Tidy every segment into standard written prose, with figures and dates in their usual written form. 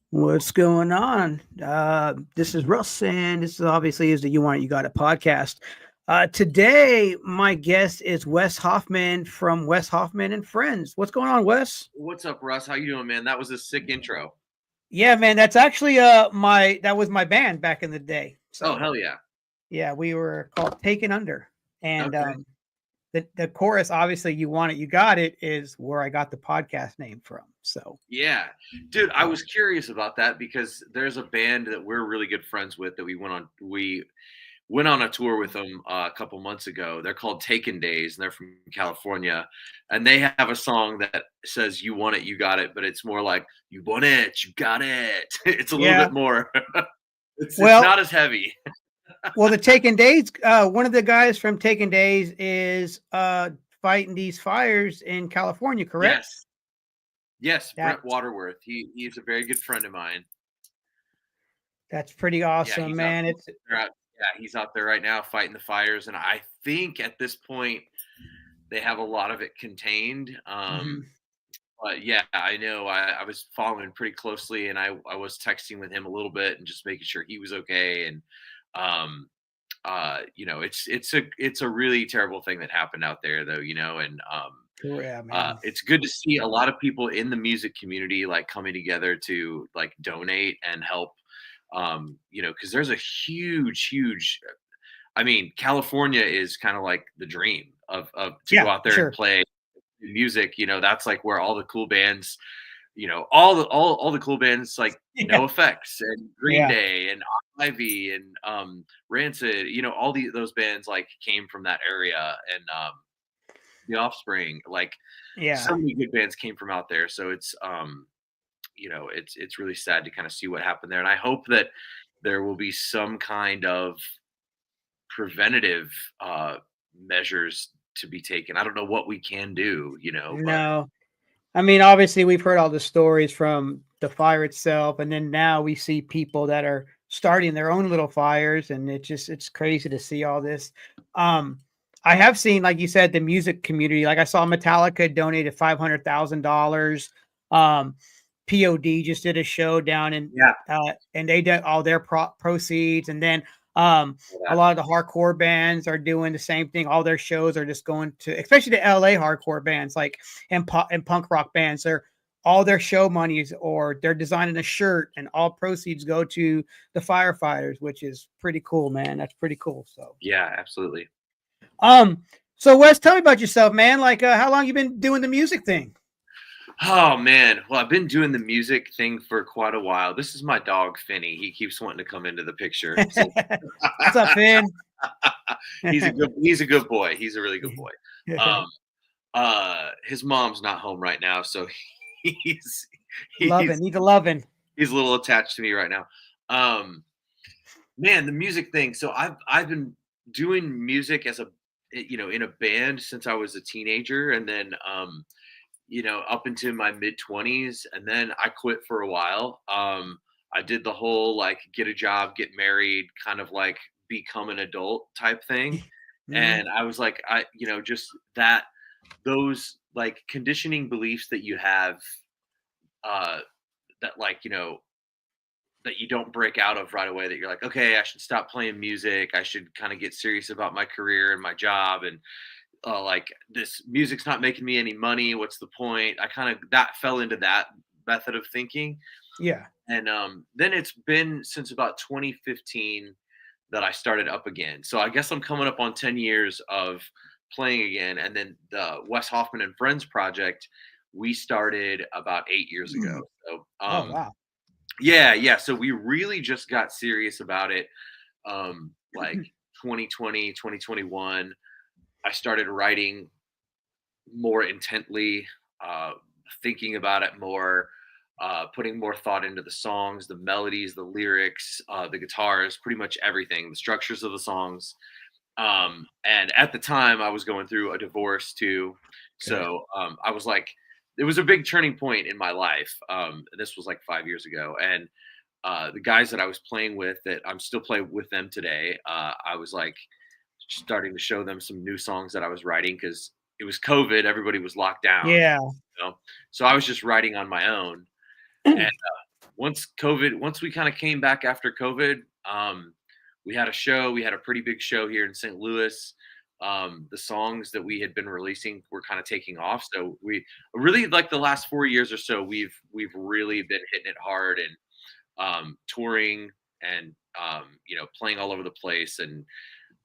What's going on? This is Russ, and this is obviously is the You Want It, You Got It podcast. Today, my guest is Wes Hoffman from Wes Hoffman and Friends. What's going on, Wes? What's up, Russ? How you doing, man? That was a sick intro. Yeah, man, that's actually that was my band back in the day. So, oh, hell yeah. Yeah, we were called Taken Under. And the chorus, obviously, You Want It, You Got It, is where I got the podcast name from. So yeah, dude, I was curious about that because there's a band that we're really good friends with that we went on a tour with them a couple months ago. They're called Taken Days, and they're from California, and they have a song that says "You want it, you got it," but it's more like "You want it, you got it." It's a little bit more. It's not as heavy. Well, the Taken Days, one of the guys from Taken Days is fighting these fires in California, correct? Yes, Brent Waterworth. He's a very good friend of mine. That's pretty awesome, man. He's out there right now fighting the fires, and I think at this point they have a lot of it contained. But yeah, I know I was following pretty closely, and I was texting with him a little bit and just making sure he was okay. And you know, it's a really terrible thing that happened out there, though. You know, and it's good to see a lot of people in the music community like coming together to like donate and help. You know, because there's a huge. I mean, California is kind of like the dream of to go out there and play music. You know, that's like where all the cool bands, you know, all the cool bands like NoFX and Green Day and Ivy and Rancid. You know, all those bands like came from that area, and The Offspring, like so many good bands came from out there. So it's you know, it's really sad to kind of see what happened there. And I hope that there will be some kind of preventative measures to be taken. I don't know what we can do, you know. No. I mean, obviously we've heard all the stories from the fire itself, and then now we see people that are starting their own little fires, and it's crazy to see all this. I have seen, like you said, the music community. Like I saw Metallica donated $500,000. POD just did a show down in and they did all their proceeds, and then a lot of the hardcore bands are doing the same thing. All their shows are just going to, especially the LA hardcore bands, like and punk rock bands. All their show monies, or they're designing a shirt, and all proceeds go to the firefighters, which is pretty cool, man. That's pretty cool. So yeah, absolutely. So Wes, tell me about yourself, man. Like, how long you been doing the music thing? Oh man, well, I've been doing the music thing for quite a while. This is my dog Finny. He keeps wanting to come into the picture. So. What's up, Finn? He's a good boy. He's a really good boy. His mom's not home right now, so he's loving. He's a little attached to me right now. Man, the music thing. So I've been doing music as in a band since I was a teenager, and then you know, up into my mid-20s, and then I quit for a while. I did the whole like get a job, get married, kind of like become an adult type thing. And I was like, just those like conditioning beliefs that you have that like, you know, that you don't break out of right away, that you're like, okay, I should stop playing music. I should kind of get serious about my career and my job. And like this music's not making me any money. What's the point? I kind of that fell into that method of thinking. Yeah. And then it's been since about 2015 that I started up again. So I guess I'm coming up on 10 years of playing again. And then the Wes Hoffman and Friends project, we started about 8 years ago. So oh wow. Yeah. So we really just got serious about it. Like 2020, 2021. I started writing more intently, thinking about it more, putting more thought into the songs, the melodies, the lyrics, the guitars, pretty much everything, the structures of the songs. And at the time I was going through a divorce too. So I was like, it was a big turning point in my life. This was like 5 years ago, and the guys that I was playing with, that I'm still playing with them today, I was like starting to show them some new songs that I was writing because it was COVID, everybody was locked down, Yeah. so I was just writing on my own. And once we kind of came back after COVID, we had a show. We had a pretty big show here in St. Louis. The songs that we had been releasing were kind of taking off. So we really, like the last 4 years or so, we've really been hitting it hard and touring and playing all over the place and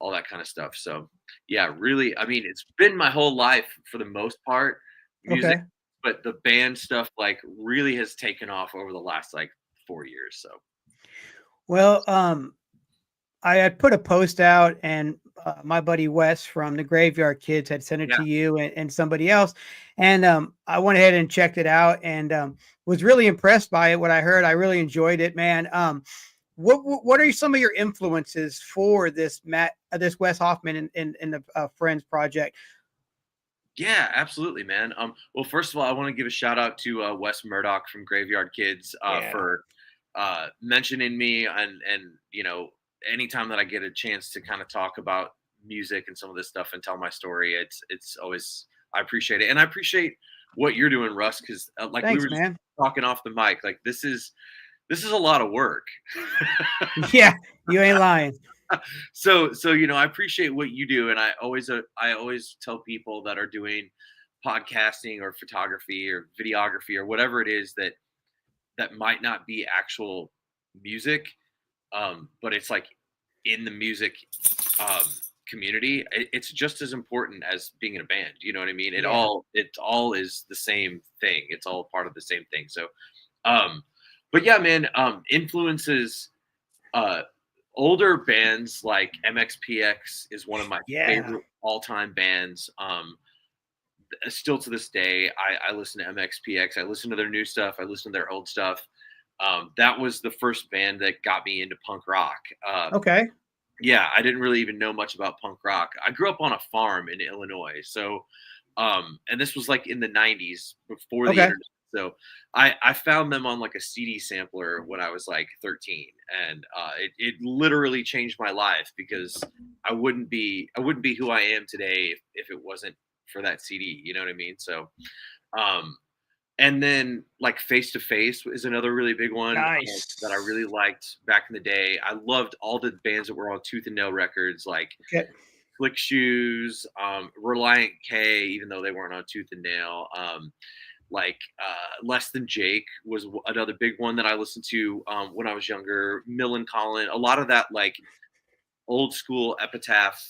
all that kind of stuff. So yeah, really, I mean, it's been my whole life for the most part, music. Okay. But the band stuff like really has taken off over the last like 4 years. So Well, I had put a post out, and my buddy Wes from the Graveyard Kids had sent it to you and somebody else, and I went ahead and checked it out, and was really impressed by it. What I heard, I really enjoyed it, man. What are some of your influences for this this Wes Hoffman and the Friends project? Yeah, absolutely, man. Well, first of all, I want to give a shout out to Wes Murdoch from Graveyard Kids for mentioning me, and anytime that I get a chance to kind of talk about music and some of this stuff and tell my story, it's always, I appreciate it, and I appreciate what you're doing, Russ, because like Thanks, we were man. talking off the mic, like this is a lot of work. Yeah, you ain't lying. So I appreciate what you do, and I always tell people that are doing podcasting or photography or videography or whatever it is that might not be actual music, but it's like in the music community, it's just as important as being in a band. You know what I mean? It all is the same thing. It's all part of the same thing. So but yeah, man, influences older bands like MxPx is one of my favorite all-time bands. Still to this day, I listen to MxPx. I listen to their new stuff. I listen to their old stuff. That was the first band that got me into punk rock. Okay. Yeah, I didn't really even know much about punk rock. I grew up on a farm in Illinois. So, and this was like in the 90s before the internet. So I found them on like a CD sampler when I was like 13, and it literally changed my life, because I wouldn't be who I am today if it wasn't for that CD. You know what I mean? So, and then like Face to Face is another really big one that I really liked back in the day. I loved all the bands that were on Tooth and Nail Records, like Flick Shoes, Reliant K, even though they weren't on Tooth and Nail. Less Than Jake was another big one that I listened to when I was younger. Millencolin, a lot of that like old school Epitaph,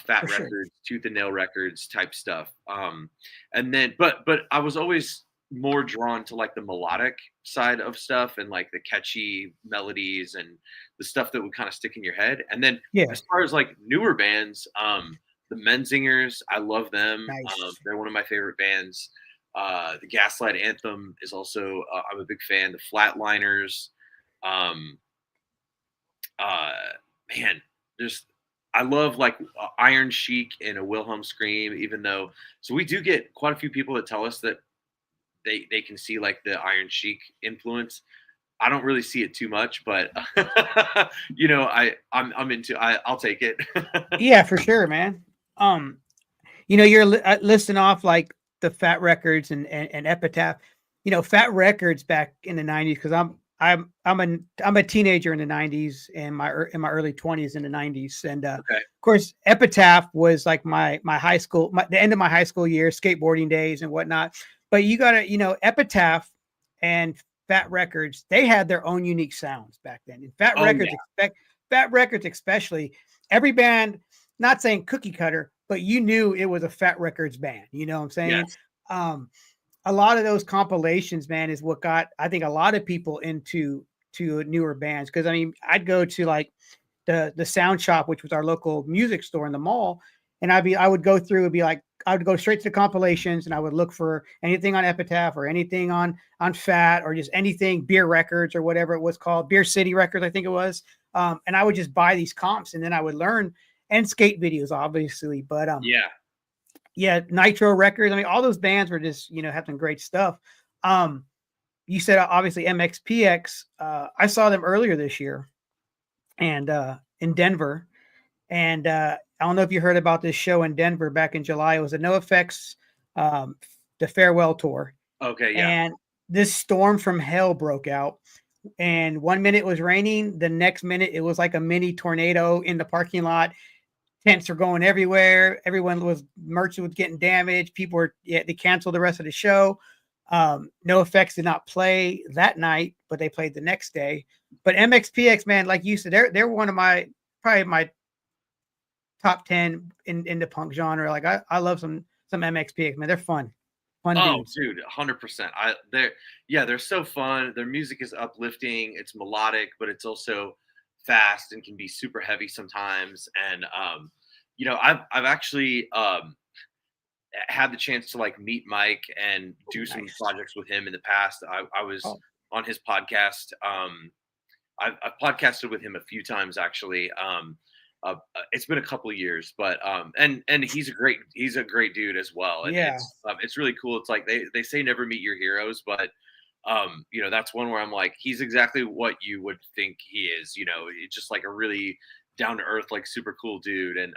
Fat Records, Tooth and Nail Records type stuff. And then, but I was always more drawn to like the melodic side of stuff and like the catchy melodies and the stuff that would kind of stick in your head. And then as far as like newer bands, the Menzingers, I love them. They're one of my favorite bands. The Gaslight Anthem is also, I'm a big fan. The Flatliners, man, I love like Iron Chic and a Wilhelm Scream, even though, so we do get quite a few people that tell us that they can see like the Iron Chic influence. I don't really see it too much, but I'm into, I'll take it. Yeah, for sure, man. You're listing off like the Fat Records and Epitaph. Fat Records back in the 90s, because I'm a teenager in the 90s and in my early 20s in the 90s, and of course Epitaph was like my high school, the end of my high school years, skateboarding days and whatnot. But you gotta, Epitaph and Fat Records, they had their own unique sounds back then. And Fat Records especially, every band, not saying cookie cutter, but you knew it was a Fat Records band. You know what I'm saying? Yes. A lot of those compilations, man, is what got, I think, a lot of people into newer bands. Because I mean, I'd go to like the Sound Shop, which was our local music store in the mall, and I would go through and be like, I would go straight to the compilations, and I would look for anything on Epitaph or anything on Fat, or just anything, Beer Records or whatever it was called, Beer City Records, I think it was. And I would just buy these comps, and then I would learn, and skate videos, obviously. But Yeah, Nitro Records. I mean, all those bands were just, having great stuff. You said obviously MxPx. I saw them earlier this year, and in Denver. And I don't know if you heard about this show in Denver back in July. It was a NoFX, the farewell tour. Okay, yeah. And this storm from hell broke out. And 1 minute it was raining, the next minute it was like a mini tornado in the parking lot. Tents are going everywhere. Merch was getting damaged. They canceled the rest of the show. NoFX did not play that night, but they played the next day. But MxPx, man, like you said, they're one of probably my top 10 in the punk genre. Like I love some MxPx, man. They're fun. Oh, Dudes. dude, 100%. They're so fun. Their music is uplifting. It's melodic, but it's also fast and can be super heavy sometimes. And I've actually had the chance to like meet Mike and do some projects with him in the past. I was on his podcast. I've podcasted with him a few times actually. It's been a couple of years, but and he's a great dude as well. And it's really cool. It's like they say never meet your heroes, but that's one where I'm like, he's exactly what you would think he is. It's just like a really down to earth, like super cool dude. And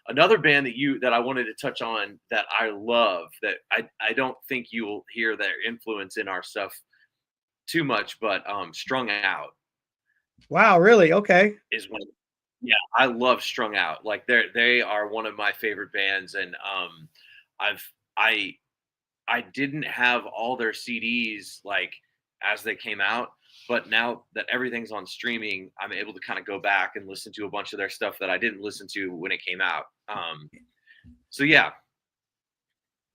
another band that I wanted to touch on that I love, that I don't think you'll hear their influence in our stuff too much, but Strung Out. Wow, really? Okay. Is one. Yeah, I love Strung Out. Like they are one of my favorite bands, and I didn't have all their CDs like as they came out, but now that everything's on streaming, I'm able to kind of go back and listen to a bunch of their stuff that I didn't listen to when it came out. So yeah.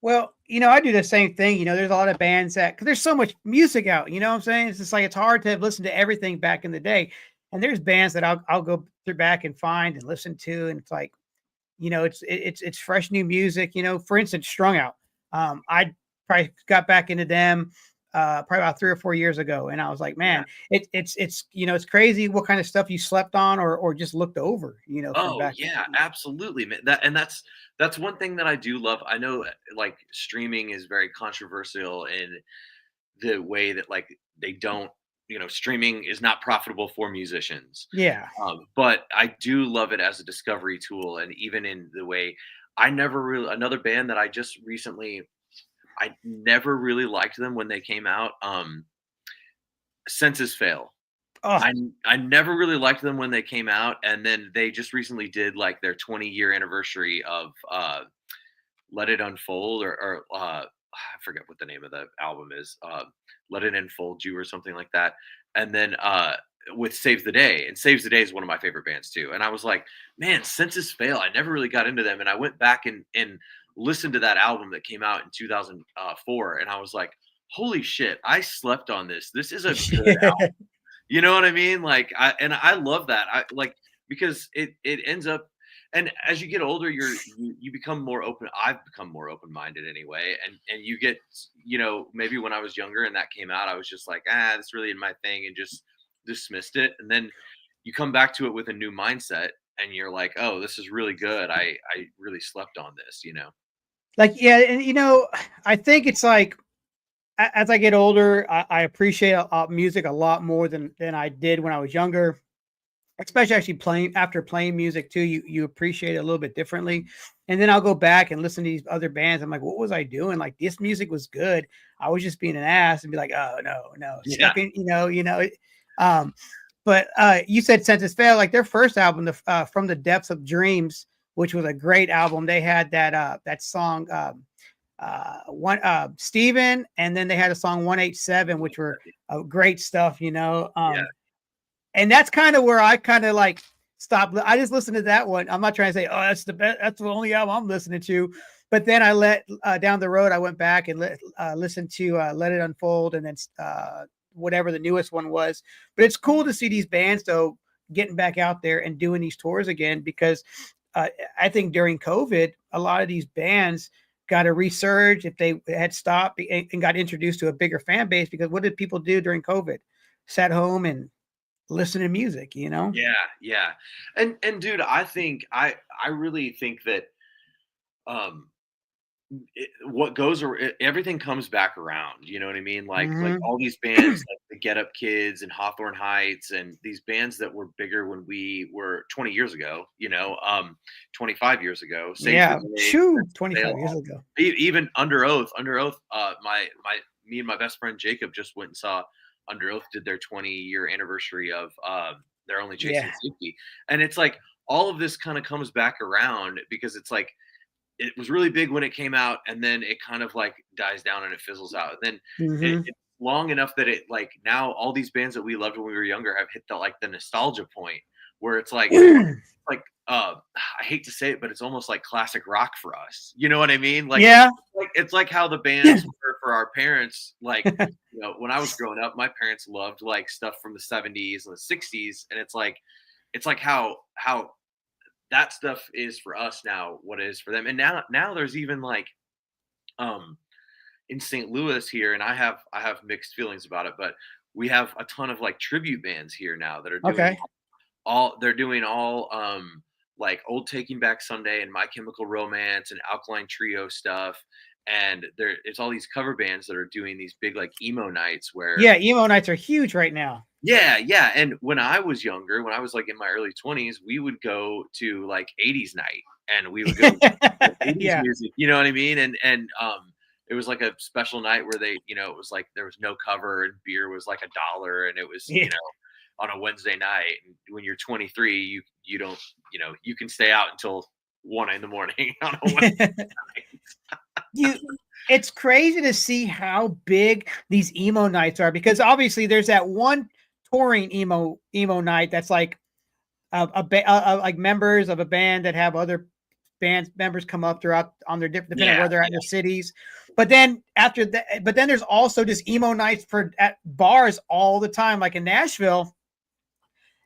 Well, I do the same thing. There's a lot of bands because there's so much music out. You know what I'm saying? It's just like it's hard to listen to everything back in the day. And there's bands that I'll go through back and find and listen to, and it's like, it's fresh new music. For instance, Strung Out. I probably got back into them probably about 3 or 4 years ago, and I was like, man, it's crazy what kind of stuff you slept on or just looked over. From back. Yeah, absolutely, man. That's one thing that I do love. I know like streaming is very controversial in the way that like they don't, streaming is not profitable for musicians. Yeah. But I do love it as a discovery tool. And even in the way another band that I never really liked them when they came out. Senses Fail. Oh. I never really liked them when they came out, and then they just recently did like their 20-year anniversary of Let It Unfold, or I forget what the name of the album is. Let It Enfold You or something like that. And then with Saves the Day, and Saves the Day is one of my favorite bands too. And I was like, man, Senses Fail. I never really got into them, and I went back and listened to that album that came out in 2004, and I was like, holy shit, I slept on this. This is a good album. You know what I mean? Like, I love that. I like, because it ends up, and as you get older, you become more open. I've become more open-minded anyway. And you get, maybe when I was younger and that came out, I was just like, that's really my thing, and just dismissed it. And then you come back to it with a new mindset, and you're like, oh, this is really good. I really slept on this, Like, yeah. And, I think it's like, as I get older, I appreciate music a lot more than I did when I was younger. Especially actually after playing music too, you appreciate it a little bit differently. And then I'll go back and listen to these other bands. I'm like, what was I doing? Like, this music was good. I was just being an ass, and be like, oh no, Yeah. But you said Senses Fail, like their first album, From the Depths of Dreams, which was a great album. They had that song. Steven, and then they had a song 187, which were great stuff, Yeah. And that's kind of where I kind of like stopped. I just listened to that one. I'm not trying to say, oh, that's the best, that's the only album I'm listening to. But then I down the road, I went back and listened to Let It Unfold, and then whatever the newest one was. But it's cool to see these bands though getting back out there and doing these tours again, because I think during COVID, a lot of these bands got a resurge if they had stopped and got introduced to a bigger fan base. Because what did people do during COVID? Sat home and listen to music, Yeah. And dude, I really think that everything comes back around, you know what I mean? Like Mhm. all these bands like the Get Up Kids and Hawthorne Heights and these bands that were bigger when we were 20 years ago, 25 years ago, Save the Yeah. Day, Shoo, Set Sail, 25 years ago. even Under Oath, me and my best friend Jacob just went and saw Under Oath did their 20-year anniversary of They're Only Chasing Yeah. Safety. And it's like all of this kind of comes back around because it's like it was really big when it came out, and then it kind of like dies down and it fizzles out. And then Mhm. it's long enough that it like now all these bands that we loved when we were younger have hit the nostalgia point where it's like I hate to say it, but it's almost like classic rock for us. You know what I mean? Yeah. It's like how the bands were for our parents. Like when I was growing up, my parents loved like stuff from the 70s and the 60s, and it's like how that stuff is for us now what it is for them. And now there's even like um in St. Louis here, and I have mixed feelings about it, but we have a ton of like tribute bands here now that are doing Okay. like old Taking Back Sunday and My Chemical Romance and Alkaline Trio stuff. And it's all these cover bands that are doing these big like emo nights where Yeah, emo nights are huge right now. yeah. And when I was younger, when I was like in my early 20s, we would go to like 80s night and we would go to 80s Yeah. music, you know what I mean? And it was like a special night where it was like there was no cover and beer was like $1 and it was, Yeah. on a Wednesday night. And when you're 23, you don't, you can stay out until 1 in the morning on a Wednesday night. You It's crazy to see how big these emo nights are because obviously there's that one touring emo night that's like like members of a band that have other band members come up throughout on their different depending on Yeah, where they're at in their cities. But then after that, but then there's also just emo nights for at bars all the time. Like in Nashville,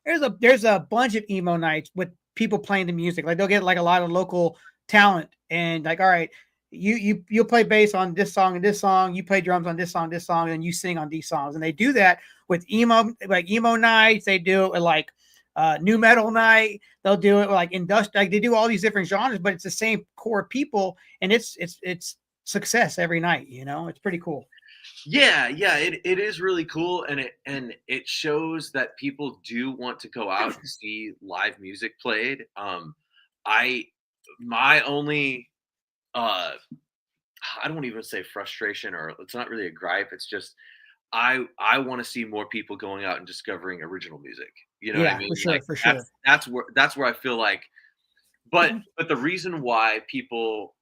there's a bunch of emo nights with people playing the music. Like they'll get like a lot of local talent and like, all right, you'll play bass on this song and this song, you play drums on this song, and you sing on these songs. And they do that with emo nights. They do it with like new metal night. They'll do it with like industrial. Like they do all these different genres, but it's the same core people, and it's success every night. It's pretty cool. yeah, it is really cool, and it shows that people do want to go out and see live music played. I my only uh I don't even say frustration, or it's not really a gripe, it's just I want to see more people going out and discovering original music. You know what I Yeah, mean? for sure, Like for that's sure. that's where I feel like but the reason why people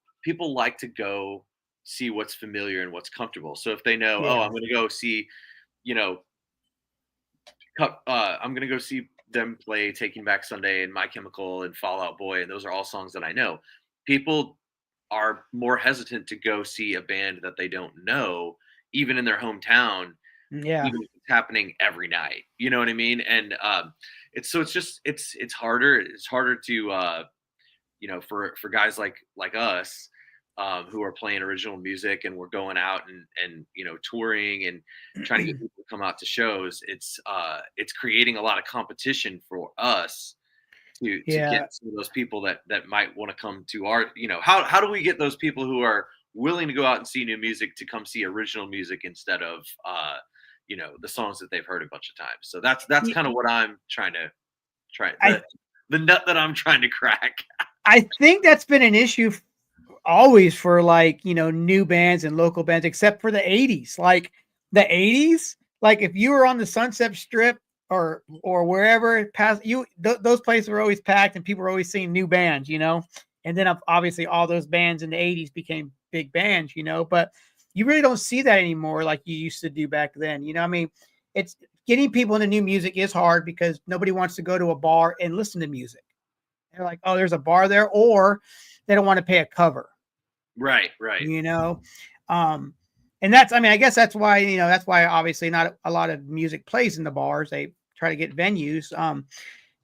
like to go see what's familiar and what's comfortable. So if they know, oh, Yeah. I'm going to go see, you know, I'm going to go see them play Taking Back Sunday and My Chemical and Fall Out Boy, and those are all songs that I know. People are more hesitant to go see a band that they don't know, even in their hometown, Yeah. even if it's happening every night. You know what I mean? And it's just it's harder. It's harder to for guys like us who are playing original music and we're going out and touring and trying to get people to come out to shows. It's creating a lot of competition for us to get Yeah. some of those people that might want to come to our how do we get those people who are willing to go out and see new music to come see original music instead of the songs that they've heard a bunch of times. So that's Y- kind of what I'm trying to try I the nut that I'm trying to crack. I think that's been an issue always for like, new bands and local bands, except for the 80s. Like the 80s, like if you were on the Sunset Strip or wherever past those places were always packed and people were always seeing new bands. And then obviously all those bands in the 80s became big bands. But you really don't see that anymore like you used to do back then. I mean, it's getting people into new music is hard because nobody wants to go to a bar and listen to music. They're like, oh, there's a bar there, or they don't want to pay a cover, Right. you know. Um, and I mean, I guess that's why obviously not a lot of music plays in the bars. They try to get venues.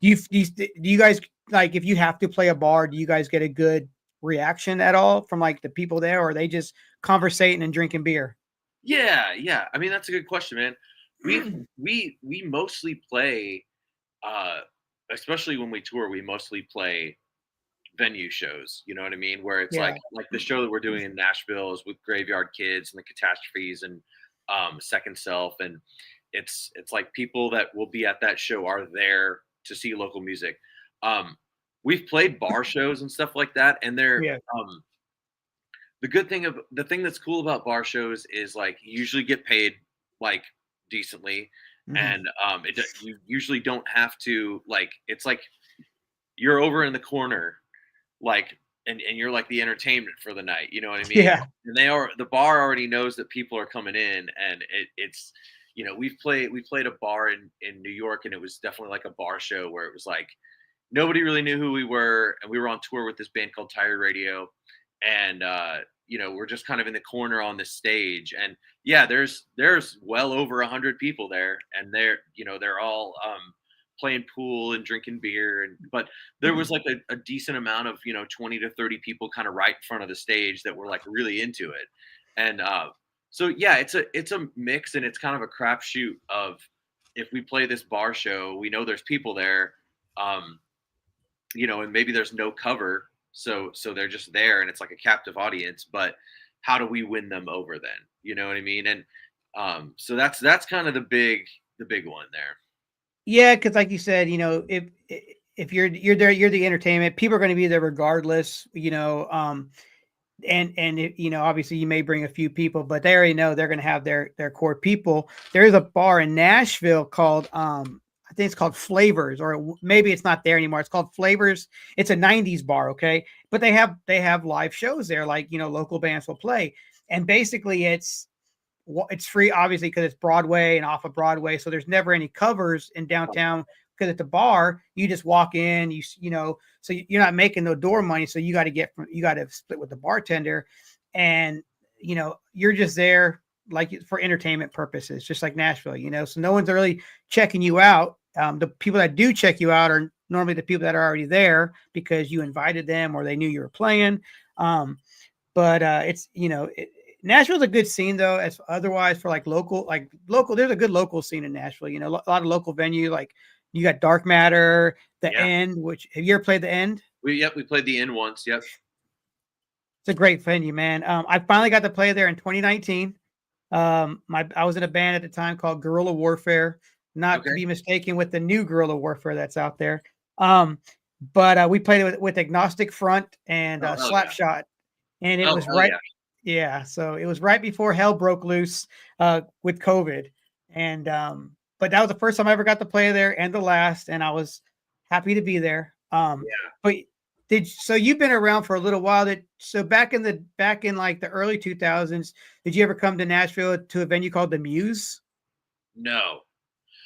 Do you guys like if you have to play a bar? Do you guys get a good reaction at all from like the people there, or are they just conversating and drinking beer? Yeah. I mean, that's a good question, man. We mostly play, uh, especially when we tour. We mostly play venue shows, you know what I mean? Where it's Yeah. like the show that we're doing in Nashville is with Graveyard Kids and the Catastrophes and Second Self, and it's like people that will be at that show are there to see local music. Um, we've played bar shows and stuff like that, and they're Yeah. the thing that's cool about bar shows is like you usually get paid like decently, Mhm. and you usually don't have to like it's like you're over in the corner like and you're like the entertainment for the night, you know what I mean? Yeah. And the bar already knows that people are coming in, and it's we played a bar in New York, and it was definitely like a bar show where it was like nobody really knew who we were, and we were on tour with this band called Tired Radio, and we're just kind of in the corner on the stage, and yeah, there's well over 100 people there, and they're all playing pool and drinking beer, and but there was like a decent amount of 20 to 30 people kind of right in front of the stage that were like really into it, and so yeah, it's a mix, and it's kind of a crapshoot of if we play this bar show, we know there's people there. Um, and maybe there's no cover, so they're just there, and it's like a captive audience. But how do we win them over then? You know what I mean? And so that's kind of the big one there. Yeah, because like you said, if you're there, you're the entertainment. People are going to be there regardless. And obviously you may bring a few people, but they already know they're going to have their core people. There is a bar in Nashville called I think it's called Flavors, or maybe it's not there anymore. It's called Flavors. It's a 90s bar, okay? But they have live shows there, like local bands will play. And basically it's free, obviously, because it's Broadway and off of Broadway. So there's never any covers in downtown, because at the bar, you just walk in, so you're not making no door money. So you got to split with the bartender, and you're just there like for entertainment purposes, just like Nashville. So no one's really checking you out. The people that do check you out are normally the people that are already there because you invited them or they knew you were playing. But it's Nashville's a good scene though. As otherwise for like local, there's a good local scene in Nashville. A lot of local venue, like you got Dark Matter, The Yeah. End. Which have you ever played The End? We played the Inn once. Yep. It's a great venue, man. I finally got to play there in 2019. I was in a band at the time called Guerrilla Warfare, not to Okay. be mistaken with the new Guerrilla Warfare that's out there. But we played with Agnostic Front and Oh, hell yeah. Slapshot, and it Oh, was hell right. yeah. Yeah, so it was right before hell broke loose with COVID, and but that was the first time I ever got to play there, and the last, and I was happy to be there. Yeah. But so you've been around for a little while. So back in like the early 2000s, did you ever come to Nashville to a venue called the Muse? No.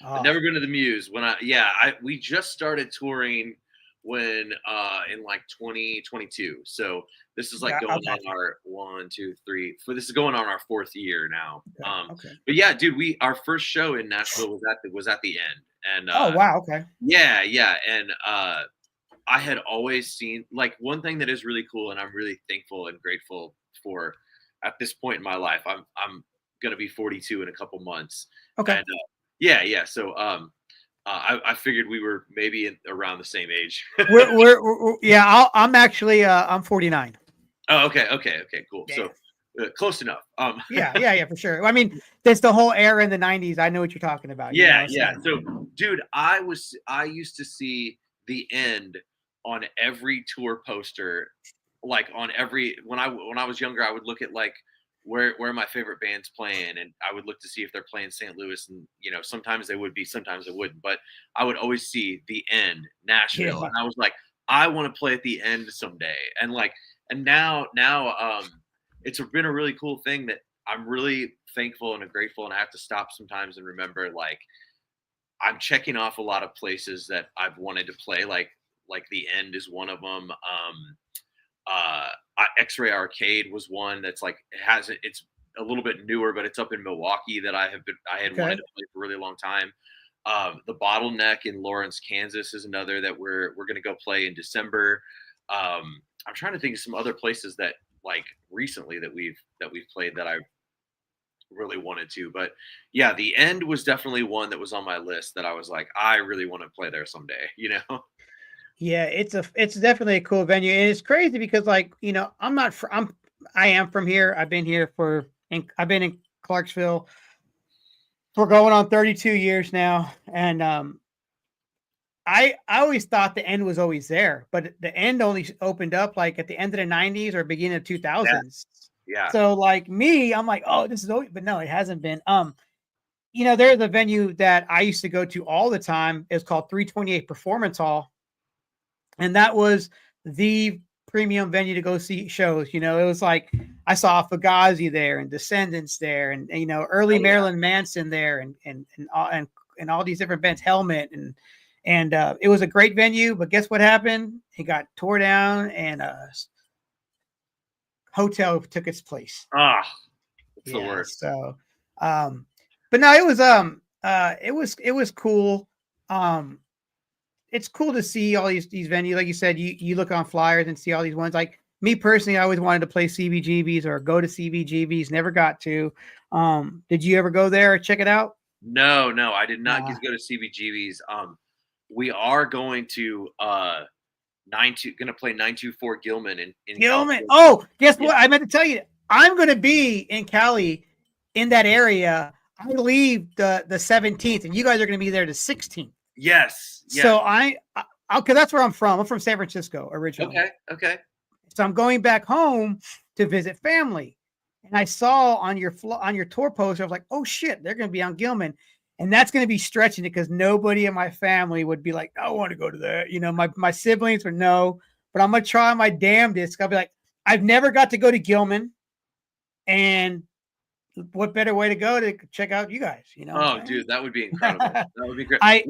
I've Oh, never been to the Muse. We just started touring when in like 2022. So this is like going okay, on our one, two, three. So this is going on our fourth year now. okay. But yeah, dude, our first show in Nashville was at the End, and Oh, wow, okay. yeah, and I had always seen like one thing that is really cool, and I'm really thankful and grateful for at this point in my life. I'm gonna be 42 in a couple months, Okay. and yeah. So I figured we were maybe around the same age. Yeah. I'm actually I'm 49. Oh, okay, cool. Yeah. So close enough. Yeah, for sure. I mean, that's the whole era in the 90s. I know what you're talking about. Yeah. So. So, dude, I used to see the End on every tour poster, like on every when I was younger, I would look at like where my favorite band's playing, and I would look to see if they're playing St. Louis, and sometimes they would be, sometimes they wouldn't, but I would always see the End, Nashville, Yeah. and I was like, I want to play at the End someday, and now it's been a really cool thing that I'm really thankful and grateful, and I have to stop sometimes and remember like I'm checking off a lot of places that I've wanted to play, like the End is one of them. X-Ray Arcade was one that's like it's a little bit newer, but it's up in Milwaukee that I had Okay. wanted to play for a really long time. The Bottleneck in Lawrence, Kansas is another that we're going to go play in December. I'm trying to think of some other places that like recently that we've played that I really wanted to, but yeah, the End was definitely one that was on my list that I was like, I really want to play there someday. Yeah, it's definitely a cool venue, and it's crazy because like I am from here. I've been in Clarksville for going on 32 years now, and I always thought the end was always there, but the end only opened up like at the end of the 90s or beginning of Yeah, 2000s. yeah, So like me, I'm like, oh, this is always, but no, it hasn't been. There's a venue that I used to go to all the time. It's called 328 Performance Hall, and that was the premium venue to go see shows. It was like I saw Fugazi there and Descendants there, and early oh yeah. Marilyn Manson there, and all these different bands, Helmet, and it was a great venue. But guess what happened? It got tore down, and a hotel took its place. Ah, it's the Yeah. worst. So, but no, it was cool. Um, it's cool to see all these venues. Like you said, you look on flyers and see all these ones. Like me personally, I always wanted to play CBGBs or go to CBGBs. Never got to. Did you ever go there or check it out? No, I did not get Nah. to go to CBGB's. We are going to gonna play 924 Gilman in Gilman. California. Oh, guess Yeah. what? I meant to tell you. I'm going to be in Cali, in that area. I leave the 17th, and you guys are going to be there the 16th. Yes. So because that's where I'm from. I'm from San Francisco originally. Okay. So I'm going back home to visit family. And I saw on your tour poster, I was like, oh shit, they're going to be on Gilman. And that's going to be stretching it because nobody in my family would be like, I want to go to that. My siblings would know, but I'm going to try my damnedest. I'll be like, I've never got to go to Gilman. And what better way to go to check out you guys? Oh, dude, that would be incredible. That would be great. I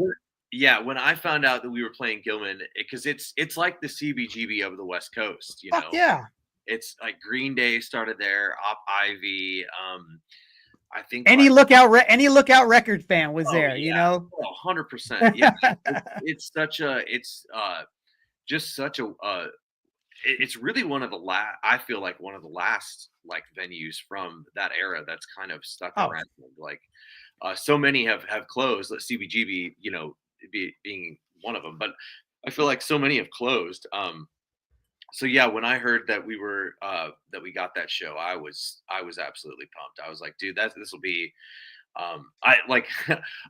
Yeah, when I found out that we were playing Gilman, because it's like the CBGB of the West Coast, fuck yeah. It's like Green Day started there, Op Ivy. I think Any like lookout record fan was there, yeah, 100%. Yeah, it's such a just such a it's really one of the last. I feel like one of the last like venues from that era that's kind of stuck Oh, around. Like so many have closed. Let CBGB, being one of them, but I feel like so many have closed. So yeah, when I heard that that we got that show, I was absolutely pumped. I was like, dude, this will be. I like.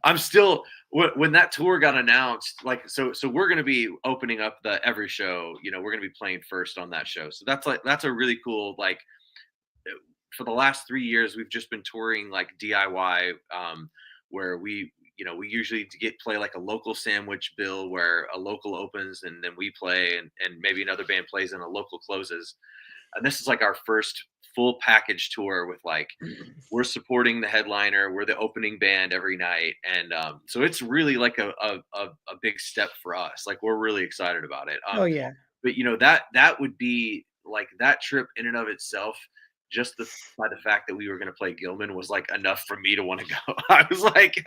I'm still when that tour got announced. Like, so we're gonna be opening up the every show. We're gonna be playing first on that show. So that's a really cool like for the last 3 years, we've just been touring like DIY, where we usually play like a local sandwich bill where a local opens and then we play and maybe another band plays and a local closes. And this is like our first full package tour with like we're supporting the headliner, we're the opening band every night, and so it's really like a big step for us. Like we're really excited about it. oh yeah. But that would be like that trip in and of itself, just by the fact that we were going to play Gilman was like enough for me to want to go. I was like,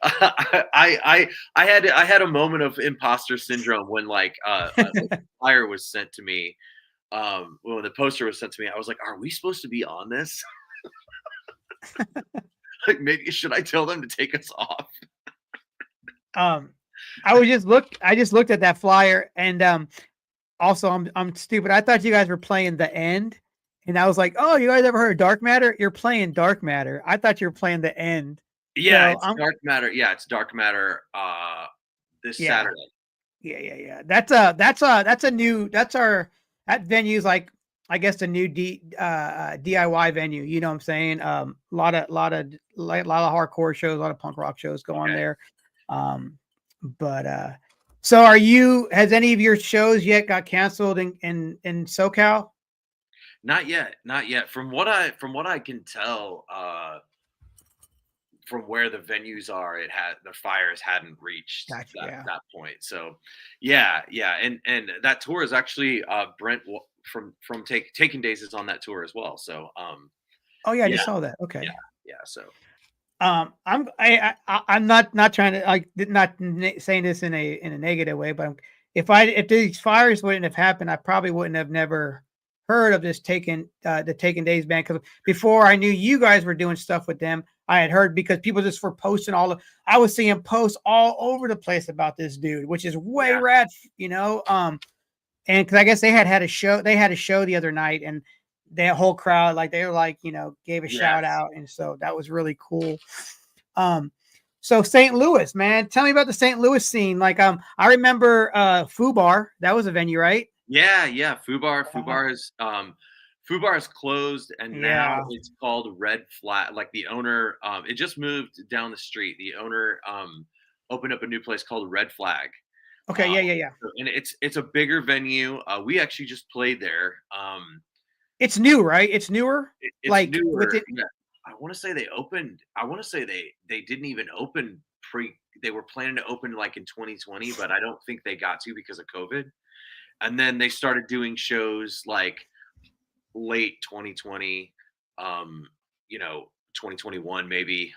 I had a moment of imposter syndrome when like a flyer was sent to me. When the poster was sent to me, I was like, are we supposed to be on this? Like maybe should I tell them to take us off? I just looked at that flyer, and also I'm stupid. I thought you guys were playing The End, and I was like, oh, you guys ever heard of Dark Matter? You're playing Dark Matter. I thought you were playing The End. Yeah, So it's Dark Matter. Yeah, it's Dark Matter this yeah. Saturday. Yeah. That's a new, that venue's like, I guess the new DIY venue. You know what I'm saying? A lot of hardcore shows, a lot of punk rock shows go on there. But so has any of your shows yet got canceled in SoCal? Not yet. From what I can tell, from where the venues are, the fires hadn't reached that point. So yeah. And that tour is actually Brent from Taking Days is on that tour as well. So I just saw that. Okay. Yeah. So I'm not trying to not saying this in a negative way, but if these fires wouldn't have happened, I probably wouldn't have never heard of this the Taken Days band, because before I knew you guys were doing stuff with them, I had heard because people just were posting I was seeing posts all over the place about this dude, which is way rad, you know. And because I guess they had a show, the other night, and the whole crowd, like they were like, you know, gave a shout out, and so that was really cool. So St. Louis, man, tell me about the St. Louis scene. Like, I remember Fubar, that was a venue, right? Yeah, Fubar is closed, and now it's called Red Flag. Like the owner, it just moved down the street. The owner opened up a new place called Red Flag. Okay, yeah. And it's a bigger venue. We actually just played there. It's new, right? It's newer. It's like newer. Yeah. I want to say they opened. I want to say they didn't even open pre. They were planning to open like in 2020, but I don't think they got to because of COVID. And then they started doing shows like late 2020, 2021 maybe.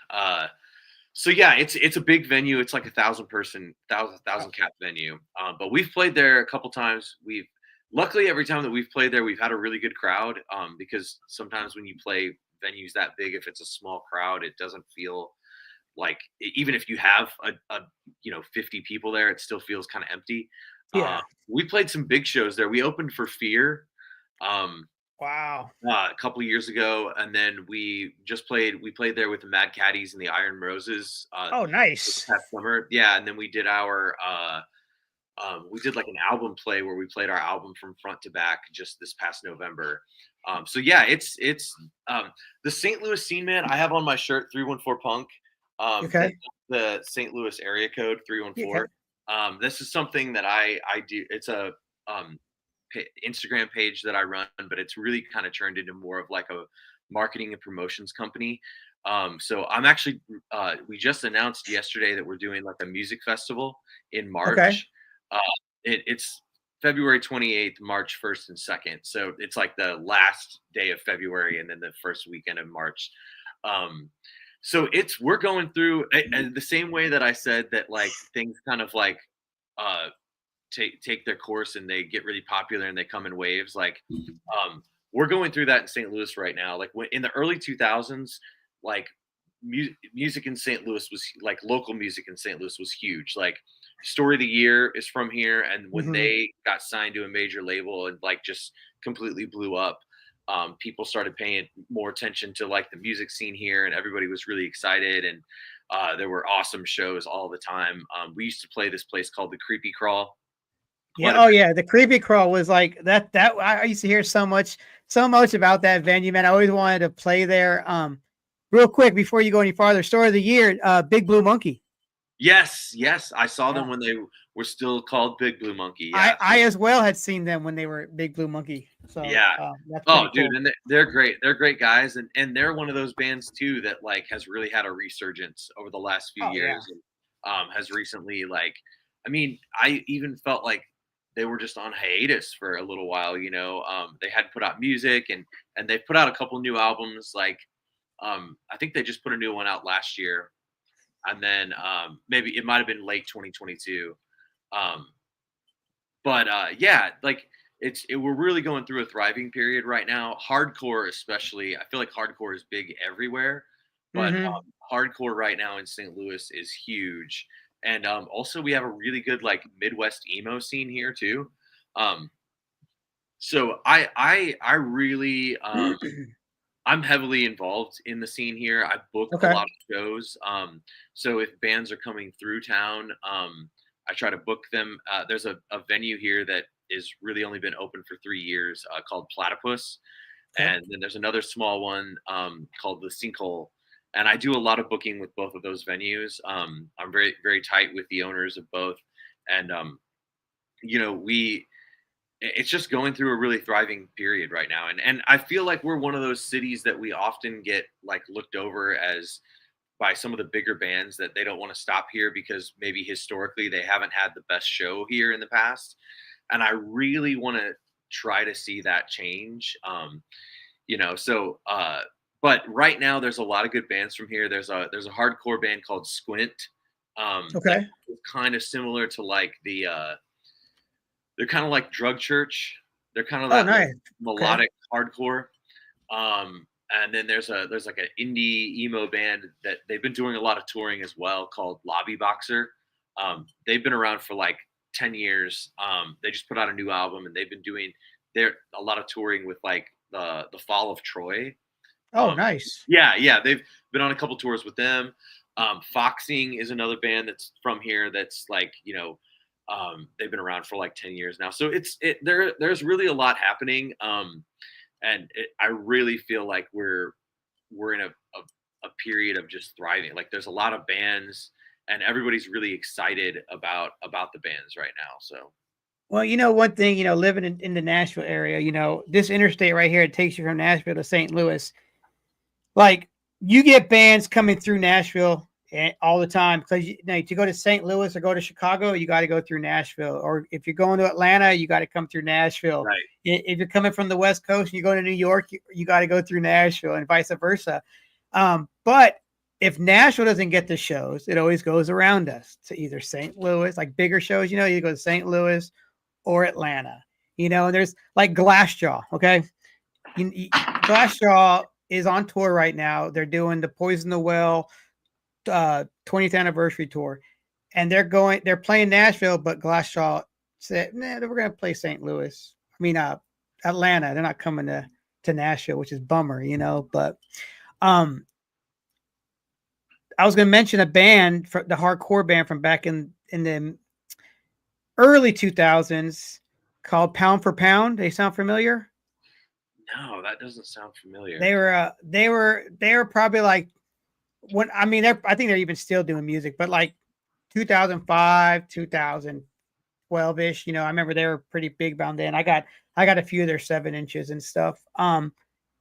So yeah, it's a big venue. It's like 1,000 cap venue. But we've played there a couple times. Luckily every time that we've played there, we've had a really good crowd. Because sometimes when you play venues that big, if it's a small crowd, it doesn't feel like, even if you have a 50 people there, it still feels kind of empty. Yeah. We played some big shows there. We opened for Fear. Wow. A couple of years ago, and then we played there with the Mad Caddies and the Iron Roses. Oh, nice. Past summer. Yeah, and then we did we did like an album play where we played our album from front to back just this past November. So yeah, it's the St. Louis scene, man. I have on my shirt 314 Punk. Okay. The St. Louis area code 314. Okay. This is something that I do. It's a Instagram page that I run, but it's really kind of turned into more of like a marketing and promotions company. So I'm actually, we just announced yesterday that we're doing like a music festival in March. Okay. It's February 28th, March 1st and 2nd. So it's like the last day of February and then the first weekend of March. So we're going through the same way that I said that like things kind of like, take their course and they get really popular and they come in waves. Like, we're going through that in St. Louis right now. Like in the early 2000s, like music in St. Louis was like, local music in St. Louis was huge. Like Story of the Year is from here. And when they got signed to a major label and like just completely blew up, people started paying more attention to like the music scene here, and everybody was really excited. And there were awesome shows all the time. We used to play this place called the Creepy Crawl. Yeah. Oh yeah. The Creepy Crawl was like that. I used to hear so much about that venue, man. I always wanted to play there. Real quick before you go any farther, Story of the Year, Big Blue Monkey. Yes. I saw them when they were still called Big Blue Monkey. Yeah. I as well had seen them when they were Big Blue Monkey. So yeah. Oh, dude, cool. And they're great. They're great guys, and they're one of those bands too that like has really had a resurgence over the last few years. Yeah. And, has recently like, I mean, I even felt like they were just on hiatus for a little while, they hadn't put out music, and they put out a couple new albums. Like, I think they just put a new one out last year, and then maybe it might've been late 2022. Yeah, like we're really going through a thriving period right now. Hardcore, especially, I feel like hardcore is big everywhere, but hardcore right now in St. Louis is huge. And also we have a really good like Midwest emo scene here too. So I really I'm heavily involved in the scene here. I book a lot of shows. So if bands are coming through town, I try to book them. There's a venue here that is really only been open for 3 years, called Platypus. And then there's another small one called the Sinkhole. And I do a lot of booking with both of those venues. I'm very, very tight with the owners of both. And, it's just going through a really thriving period right now. And I feel like we're one of those cities that we often get like looked over as by some of the bigger bands, that they don't want to stop here because maybe historically they haven't had the best show here in the past. And I really want to try to see that change. But right now there's a lot of good bands from here. There's a hardcore band called Squint. Kind of similar to like they're kind of like Drug Church. They're kind of Oh, that nice. Okay. melodic hardcore. And then there's like an indie emo band that they've been doing a lot of touring as well called Lobby Boxer. They've been around for like 10 years. They just put out a new album and they've been doing a lot of touring with like the Fall of Troy. Oh, nice. Yeah, they've been on a couple tours with them. Foxing is another band that's from here that's like, they've been around for like 10 years now. So there's really a lot happening. I really feel like we're in a period of just thriving. Like there's a lot of bands and everybody's really excited about the bands right now. So Well, one thing, living in the Nashville area, this interstate right here, it takes you from Nashville to St. Louis. Like you get bands coming through Nashville all the time because to go to St. Louis or go to Chicago, you got to go through Nashville. Or if you're going to Atlanta, you got to come through Nashville. right. If you're coming from the West Coast and you're going to New York, you got to go through Nashville and vice versa. But if Nashville doesn't get the shows, it always goes around us to either St. Louis, like bigger shows, you go to St. Louis or Atlanta, and there's like Glassjaw. Okay. Glassjaw is on tour right now. They're doing the Poison the Well 20th anniversary tour, and they're playing Nashville, but Glassjaw said, "Nah, we're going to play St. Louis. I mean, Atlanta. They're not coming to Nashville, which is bummer, But I was going to mention a band, the hardcore band from back in the early 2000s called Pound for Pound. They sound familiar? No, that doesn't sound familiar. They were probably like I think they're even still doing music, but like 2005, 2012 ish. I remember they were pretty big back then. I got a few of their 7 inches and stuff.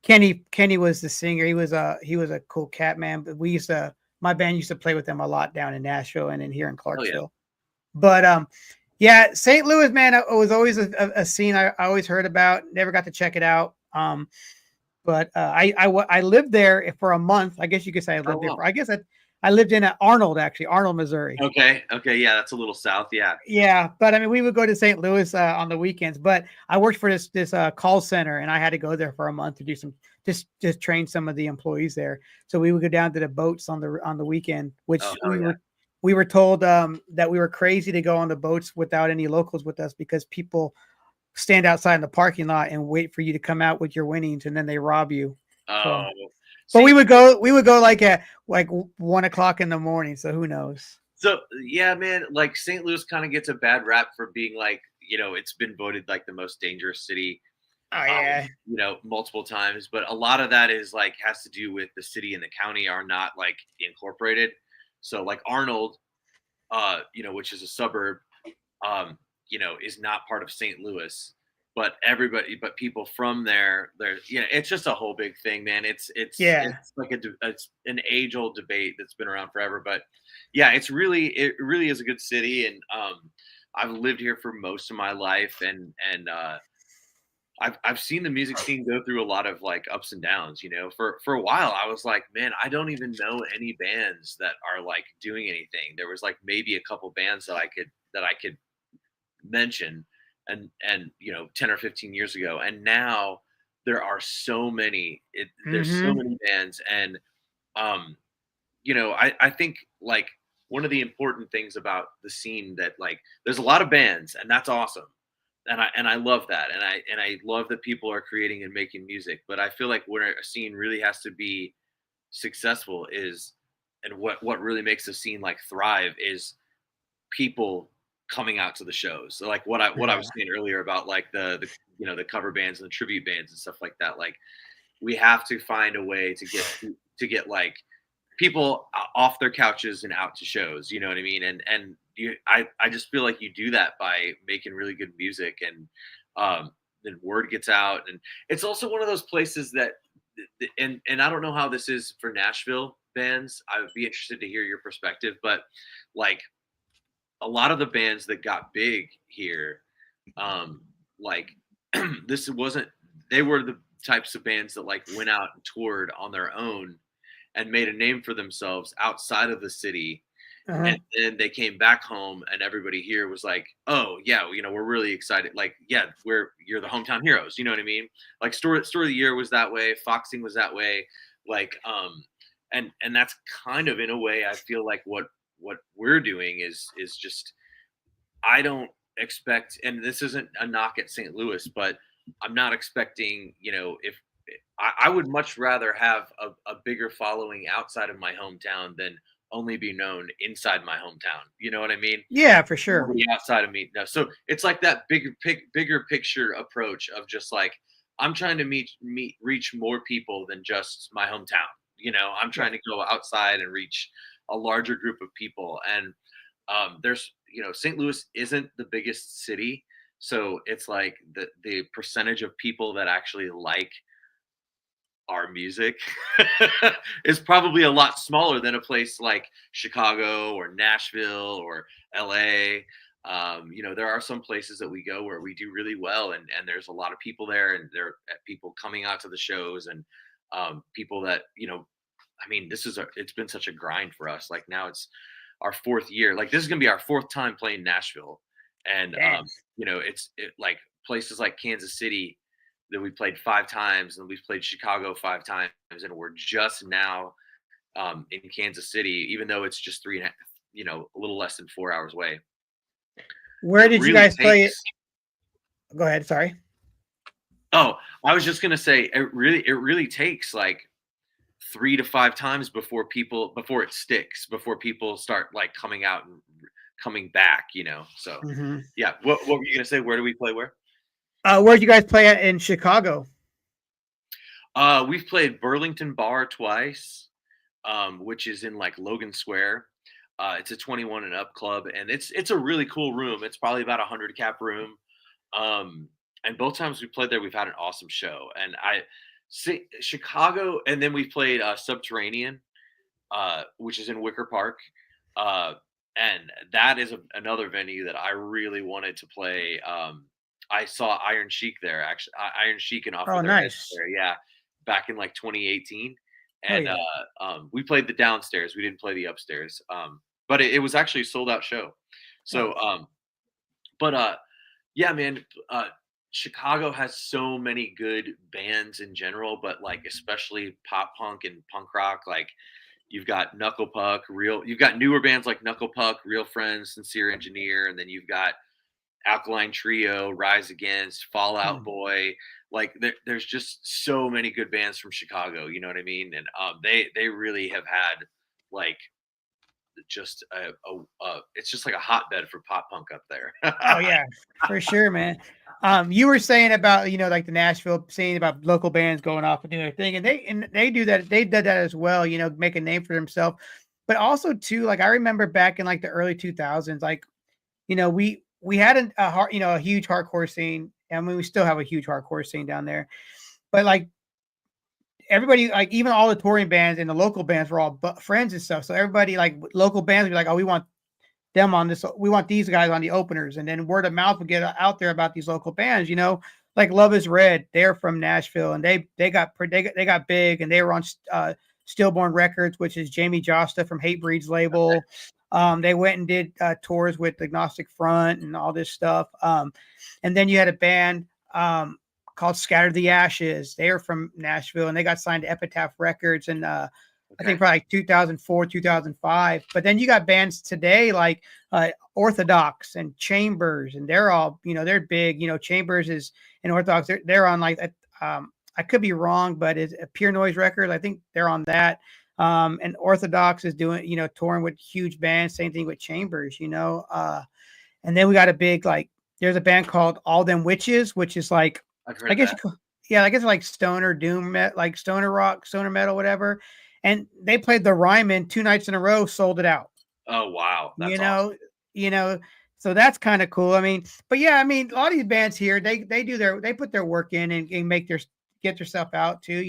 Kenny was the singer. He was a cool cat, man. But my band used to play with them a lot down in Nashville and in here in Clarksville. But yeah, St. Louis, man, it was always a scene I always heard about. Never got to check it out. But I lived there for a month. I guess you could say I lived there. I guess I lived in Arnold, Missouri. Okay, yeah, that's a little south. Yeah, but I mean, we would go to St. Louis on the weekends. But I worked for this call center, and I had to go there for a month to do some just train some of the employees there. So we would go down to the boats on the weekend, which we were told that we were crazy to go on the boats without any locals with us because people stand outside in the parking lot and wait for you to come out with your winnings, and then they rob you. But we would go like at 1 o'clock in the morning. So who knows? So yeah, man, like St. Louis kind of gets a bad rap for being like, it's been voted like the most dangerous city. Oh yeah. Multiple times, but a lot of that is like has to do with the city and the county are not like incorporated. So like Arnold, which is a suburb, is not part of St. Louis, but people from there, it's just a whole big thing, man. It's like it's an age old debate that's been around forever, but yeah, it really is a good city. And, I've lived here for most of my life and I've seen the music scene go through a lot of like ups and downs, for a while I was like, man, I don't even know any bands that are like doing anything. There was like maybe a couple bands that I could mention and 10 or 15 years ago, and now there are so many there's so many bands. And I think like one of the important things about the scene that like there's a lot of bands and that's awesome, and I love that, and I love that people are creating and making music, but I feel like where a scene really has to be successful is, and what really makes a scene like thrive is people coming out to the shows. So like what I was saying earlier about like the the cover bands and the tribute bands and stuff like that. Like we have to find a way to get like people off their couches and out to shows. You know what I mean? And I just feel like you do that by making really good music, and then word gets out. And it's also one of those places that, and I don't know how this is for Nashville bands. I would be interested to hear your perspective, but like a lot of the bands that got big here, like they were the types of bands that like went out and toured on their own and made a name for themselves outside of the city. And then they came back home, and everybody here was like, "Oh yeah, we're really excited. Like, yeah, you're the hometown heroes." You know what I mean? Like story of the year was that way. Foxing was that way. Like, and that's kind of in a way I feel like what we're doing is just I don't expect, and this isn't a knock at St. Louis, but I'm not expecting, if I would much rather have a bigger following outside of my hometown than only be known inside my hometown. You know what I mean? Yeah, for sure. Nobody outside of me. No. So it's like that bigger picture approach of just like, I'm trying to reach more people than just my hometown. I'm trying to go outside and reach a larger group of people. And there's, St. Louis isn't the biggest city. So it's like the percentage of people that actually like our music is probably a lot smaller than a place like Chicago or Nashville or LA. There are some places that we go where we do really well, and there's a lot of people there, and there are people coming out to the shows, and people that I mean, it's been such a grind for us. Like now it's our fourth year. Like this is gonna be our fourth time playing Nashville, and like places like Kansas City that we played 5 times, and we've played Chicago 5 times, and we're just now in Kansas City, even though it's just 3.5, a little less than 4 hours away. Where did you guys play it? Go ahead. Sorry. Oh, I was just gonna say it really takes like 3 to 5 times before it sticks, before people start like coming out and coming back. So yeah. What were you gonna say? Where do we play? Where? Where'd you guys play at in Chicago? We've played Burlington Bar twice, which is in like Logan Square. It's a 21 and up club, and it's a really cool room. It's probably about 100 cap room. And both times we played there, we've had an awesome show. And I see Chicago, and then we played Subterranean, which is in Wicker Park. And that is another venue that I really wanted to play. I saw Iron Sheik there, actually. Iron Sheik and Off Oh, nice. there, yeah, back in like 2018, and we played the downstairs. We didn't play the upstairs, but it was actually a sold out show. So, yeah, man, Chicago has so many good bands in general, but like especially pop punk and punk rock. Like you've got Knuckle Puck, you've got newer bands like Knuckle Puck, Real Friends, Sincere Engineer, and then you've got Alkaline Trio, Rise Against, Fallout Boy. Like there's just so many good bands from Chicago. You know what I mean? And they really have had like just it's just like a hotbed for pop punk up there. Oh yeah, for sure, man. You were saying about like the Nashville scene, about local bands going off and doing their thing, and they do that. They did that as well. Make a name for themselves, but also too, like I remember back in like the early 2000s, like we had a huge hardcore scene. I mean, we still have a huge hardcore scene down there, but like everybody, like even all the touring bands and the local bands were all friends and stuff. So everybody, like local bands, would be like, "Oh, we want them on this. We want these guys on the openers," and then word of mouth would get out there about these local bands. Like Love Is Red. They're from Nashville, and they got big, and they were on Stillborn Records, which is Jamie Josta from Hatebreed's label. They went and did tours with Agnostic Front and all this stuff. And then you had a band called Scatter the Ashes. They are from Nashville, and they got signed to Epitaph Records, and I think probably like 2004, 2005. But then you got bands today like Orthodox and Chambers, and they're all, they're big. Chambers is and Orthodox. They're on like I could be wrong, but it's a Pure Noise Records. I think they're on that. And Orthodox is doing, touring with huge bands. Same thing with Chambers, and then we got a big, like, there's a band called All Them Witches, which is like, I guess like stoner doom, like stoner rock, stoner metal, whatever. And they played the Ryman 2 nights in a row, sold it out. Oh, wow. That's awesome. So that's kind of cool. I mean, but yeah, I mean, a lot of these bands here, they put their work in and get yourself out too,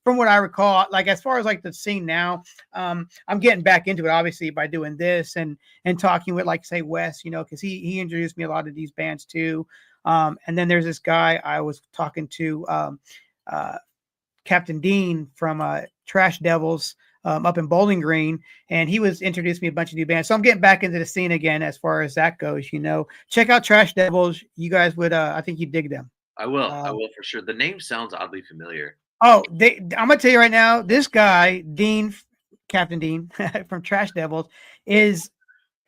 from what I recall, like as far as like the scene now, I'm getting back into it obviously by doing this and talking with, like, say, Wes, because he introduced me a lot of these bands too. And then there's this guy I was talking to, Captain Dean from Trash Devils. up in Bowling Green, and he was introduced me a bunch of new bands. So I'm getting back into the scene again as far as that goes. Check out Trash Devils. You guys would, I think you dig them. I will for sure. The name sounds oddly familiar. Oh, I'm gonna tell you right now, this guy, Dean, Captain Dean from Trash Devils, is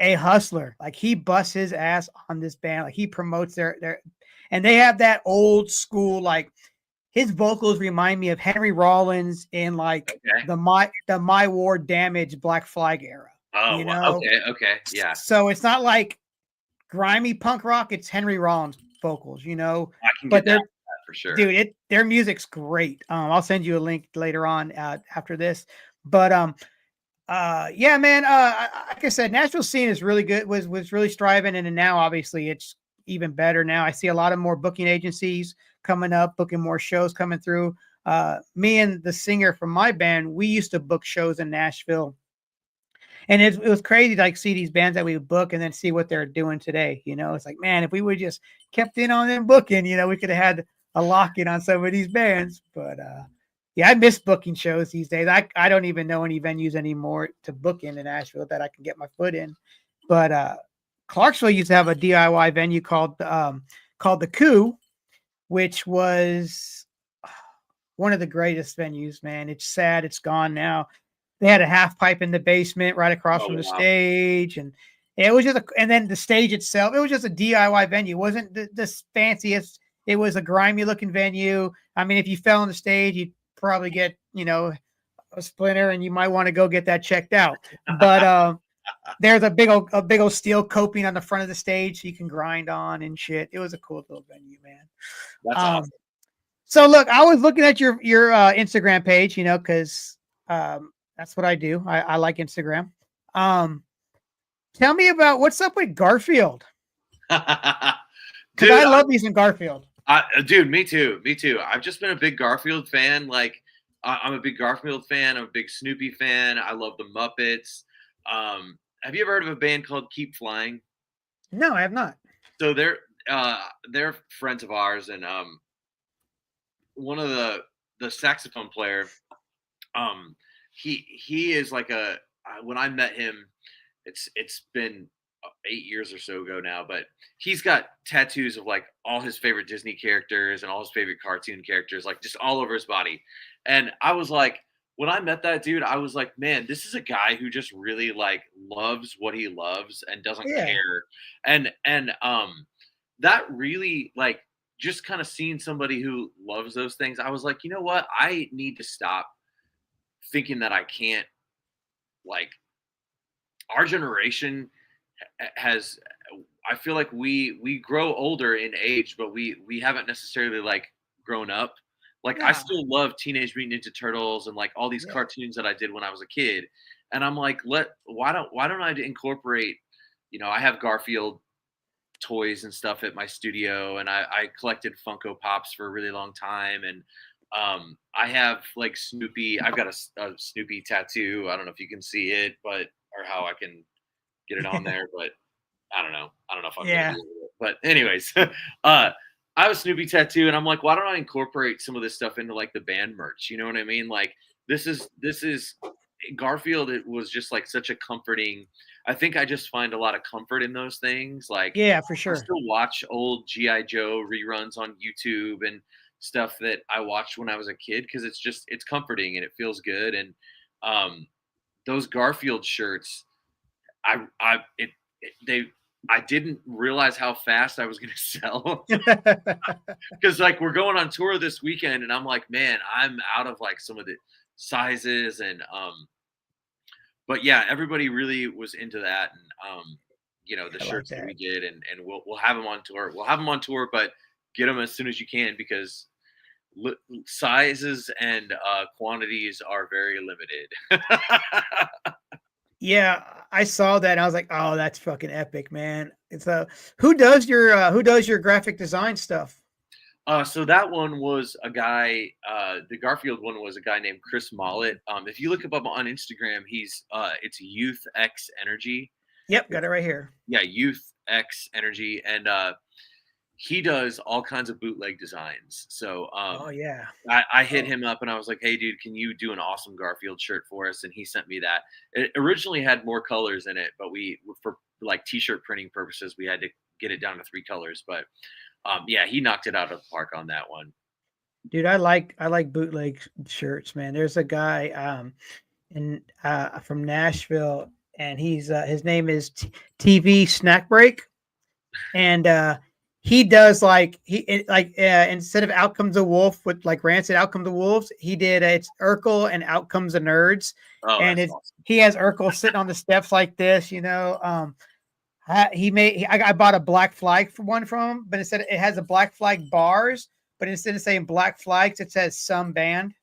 a hustler. Like, he busts his ass on this band. Like, he promotes their, and they have that old school, like, his vocals remind me of Henry Rollins in like the My War Damage Black Flag era. Oh, okay, yeah. So it's not like grimy punk rock; it's Henry Rollins vocals. I can get that for sure, dude. Their music's great. I'll send you a link later on after this. But yeah, man. Like I said, Nashville scene is really good. Was really striving, and now obviously it's even better. Now I see a lot of more booking agencies coming up, booking more shows coming through. Me and the singer from my band, we used to book shows in Nashville, and it was crazy to like see these bands that we would book and then see what they're doing today. It's like, man, if we would just kept in on them booking, we could have had a lock in on some of these bands. But yeah, I miss booking shows these days. I don't even know any venues anymore to book in Nashville that I can get my foot in. But Clarksville used to have a DIY venue called the Coup, which was one of the greatest venues, man. It's sad it's gone now. They had a half pipe in the basement right across from the stage, and it was and then the stage itself, it was just a DIY venue. It wasn't the fanciest. It was a grimy looking venue. I mean, if you fell on the stage, you'd probably get, a splinter, and you might want to go get that checked out. But there's a big old steel coping on the front of the stage so you can grind on and shit. It was a cool little venue, man. That's awesome. So look, I was looking at your Instagram page, because that's what I do. I like Instagram. Tell me about what's up with Garfield. Because I love me some Garfield. Dude, me too. I've just been a big Garfield fan. Like, I'm a big Garfield fan. I'm a big Snoopy fan. I love the Muppets. Have you ever heard of a band called Keep Flying? No, I have not. So they're friends of ours, and one of the saxophone player, he is like when I met him, it's been 8 years or so ago now, but he's got tattoos of like all his favorite Disney characters and all his favorite cartoon characters, like just all over his body. And I was like, when I met that dude, I was like, man, this is a guy who just really like loves what he loves and doesn't care. And that really, like, just kind of seeing somebody who loves those things, I was like, you know what? I need to stop thinking that I can't. Like, our generation has, I feel like we grow older in age, but we haven't necessarily like grown up. Like, I still love Teenage Mutant Ninja Turtles and like all these cartoons that I did when I was a kid. And I'm like, why don't I incorporate, I have Garfield toys and stuff at my studio, and I collected Funko Pops for a really long time. And I have like Snoopy. I've got a Snoopy tattoo. I don't know if you can see it, or how I can get it on there, but I don't know if I'm gonna do it. But anyways, I have a Snoopy tattoo, and I'm like, why don't I incorporate some of this stuff into like the band merch? You know what I mean? Like, this is Garfield. It was just like such a comforting. I think I just find a lot of comfort in those things. Like, yeah, for sure. I still watch old G.I. Joe reruns on YouTube and stuff that I watched when I was a kid, because it's comforting and it feels good. And those Garfield shirts, I didn't realize how fast I was going to sell, because like we're going on tour this weekend, and I'm like, man, I'm out of like some of the sizes, and but yeah, everybody really was into that, and the shirts that we did, and we'll have them on tour. We'll have them on tour, but get them as soon as you can, because sizes and quantities are very limited. Yeah, I saw that. And I was like, oh, that's fucking epic, man. It's who does your graphic design stuff? So that one was a guy, the Garfield one was a guy named Chris Mollett. If you look him up on Instagram, it's Youth X Energy. Yep, got it right here. Yeah, Youth X Energy. And he does all kinds of bootleg designs. So Oh yeah. I hit Oh, him up and I was like, "Hey, dude, can you do an awesome Garfield shirt for us?" And he sent me that. It originally had more colors in it, but for like t-shirt printing purposes, we had to get it down to 3 colors. But yeah, he knocked it out of the park on that one. dude, I like bootleg shirts, man. There's a guy in from Nashville, and he's his name is TV Snack Break, and he does like instead of Out Comes a Wolf with like Rancid Out Comes the Wolves, he did it's Urkel and Out Comes the Nerds, Oh, and that's it's awesome. he has Urkel sitting on the steps like this, you know. I bought a black flag for one from him, but instead it has a black flag bars, but instead of saying black flags, it says some band.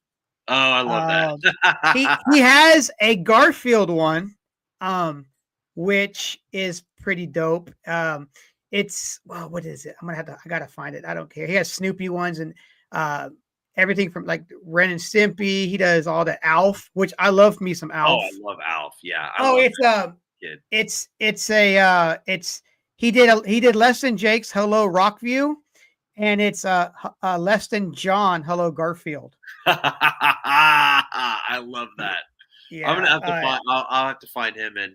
Oh, I love Um, that. he has a Garfield one, which is pretty dope. It's well, what is it? I gotta find it. I don't care. He has Snoopy ones and uh, everything from like Ren and Stimpy. He does all the Alf, which I love me some Oh, I Alf. love Alf. Yeah, I Oh, love it's that kid. it's a it's he did Less Than Jake's Hello Rockview, and it's Less Than John Hello Garfield. I love that. I'm gonna Yeah, have to find. I'll have to find him and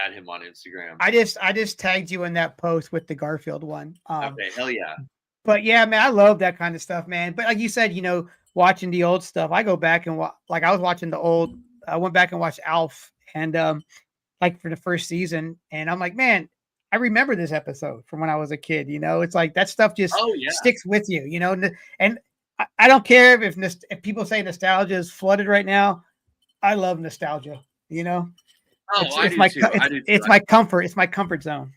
add him on Instagram. I just tagged you in that post with the Garfield one. Okay, hell yeah. But yeah, man, I love that kind of stuff, man. But like you said, you know, watching the old stuff, I go back and like I was watching the old. I went back and watched Alf, and like for the first season, and I'm like, man, I remember this episode from when I was a kid. You know, it's like that stuff just Oh yeah. sticks with you. You know, and I don't care if people say nostalgia is flooded right now. I love nostalgia. You know, Oh, I do too. I do too. it's my comfort. It's my comfort zone.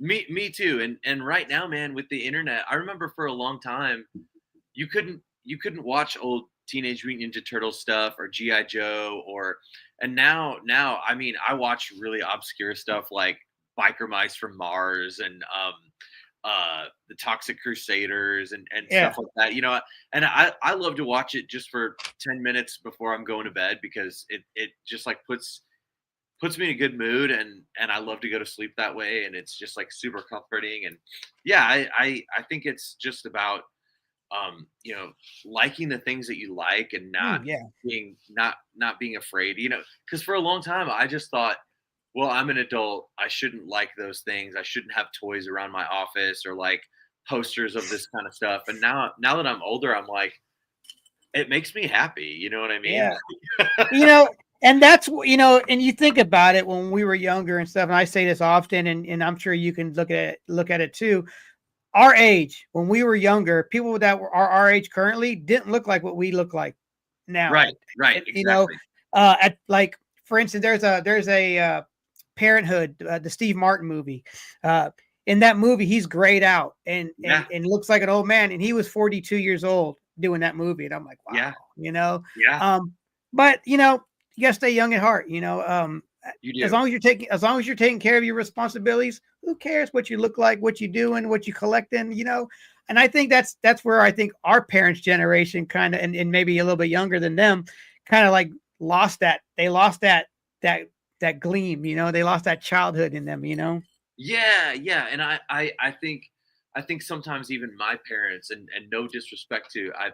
Me too. And right now, man, with the internet, I remember for a long time you couldn't watch old Teenage Mutant Ninja Turtle stuff or GI Joe and now I mean I watch really obscure stuff like Biker Mice from Mars and the Toxic Crusaders and Yeah, stuff like that. You know, and I love to watch it just for 10 minutes before I'm going to bed because it just like puts me in a good mood and I love to go to sleep that way and it's just like super comforting and yeah I think it's just about you know liking the things that you like and yeah, not being afraid you know because for a long time I just thought well I'm an adult I shouldn't like those things I shouldn't have toys around my office or like posters of this kind of stuff and now that I'm older I'm like it makes me happy you know what I mean yeah. You know, and that's you know, and you think about it when we were younger and stuff. And I say this often, and I'm sure you can look at it too. Our age, when we were younger, people that were our age currently didn't look like what we look like now. right You know, exactly at like for instance, there's a Parenthood, the Steve Martin movie. In that movie, he's grayed out yeah and looks like an old man, and he was 42 years old doing that movie, and I'm like, yeah wow, you know. yeah But you know, you gotta stay young at heart. You know, you do as long as you're taking care of your responsibilities, who cares what you look like, what you doing, what you collecting, you know? And I think that's where I think our parents' generation kind of and maybe a little bit younger than them, kind of like lost that. They lost that gleam, you know, they lost that childhood in them, you know. Yeah, yeah, and I think sometimes even my parents, and no disrespect to I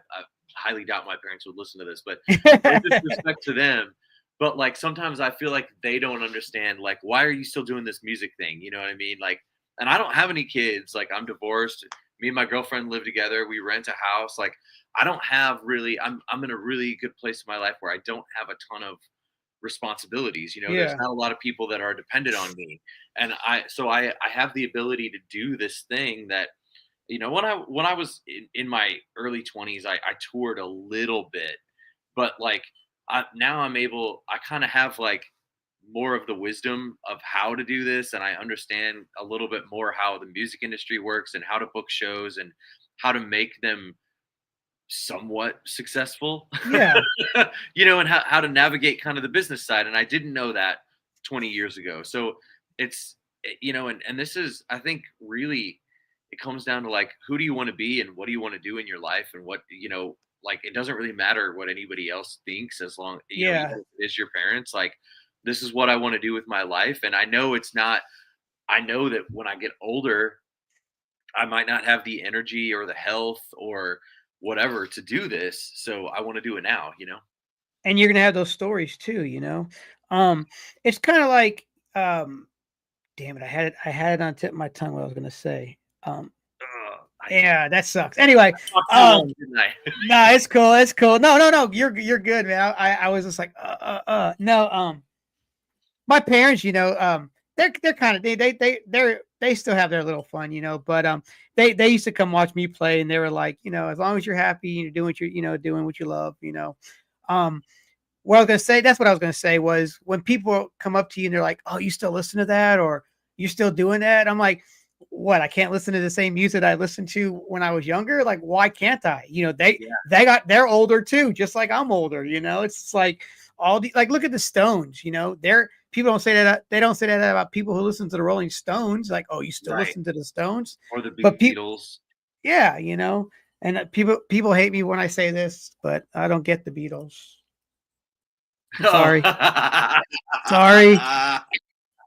highly doubt my parents would listen to this, but no disrespect to them, but like sometimes I feel like they don't understand like why are you still doing this music thing? You know what I mean? Like, and I don't have any kids. Like I'm divorced. Me and my girlfriend live together. We rent a house. Like I don't have really. I'm in a really good place in my life where I don't have a ton of responsibilities. You know, there's Yeah. not a lot of people that are dependent on me. And I have the ability to do this thing that, you know, when I was in my early 20s, I toured a little bit, but like now I kind of have like more of the wisdom of how to do this. And I understand a little bit more how the music industry works and how to book shows and how to make them somewhat successful, Yeah. you know, and how to navigate kind of the business side. And I didn't know that 20 years ago. So you know, and this is, I think, really, it comes down to like, who do you want to be and what do you want to do in your life? And what, you know, like, it doesn't really matter what anybody else thinks as long, you know, Yeah. even if it is your parents, like, this is what I want to do with my life. And I know it's not, I know that when I get older, I might not have the energy or the health or whatever to do this, so I want to do it now, you know? And you're gonna have those stories too, you know? Um, it's kinda like, damn it, I had it on tip of my tongue what I was gonna say. I Yeah, that sucks. Anyway, talked too long, didn't I? no, it's cool, it's cool. No, no, no, you're good, man. I was just like, no, my parents, you know, they're kind of they still have their little fun, you know, but they used to come watch me play, and they were like, you know, as long as you're happy, you're doing what you know, doing what you love, you know. Um, what I was gonna say, that's what I was gonna say was when people come up to you and they're like, "Oh, you still listen to that?" or "You still doing that?" I'm like, "What? I can't listen to the same music I listened to when I was younger? Like, why can't I?" You know, Yeah, they're older too, just like I'm older. You know, it's like all the like look at the Stones. You know, they're people don't say that they don't say that about people who listen to the Rolling Stones. Like, oh, you still right. listen to the Stones? Or the But people, Beatles. yeah, you know, and people hate me when I say this, but I don't get the Beatles. I'm Oh. sorry. Sorry.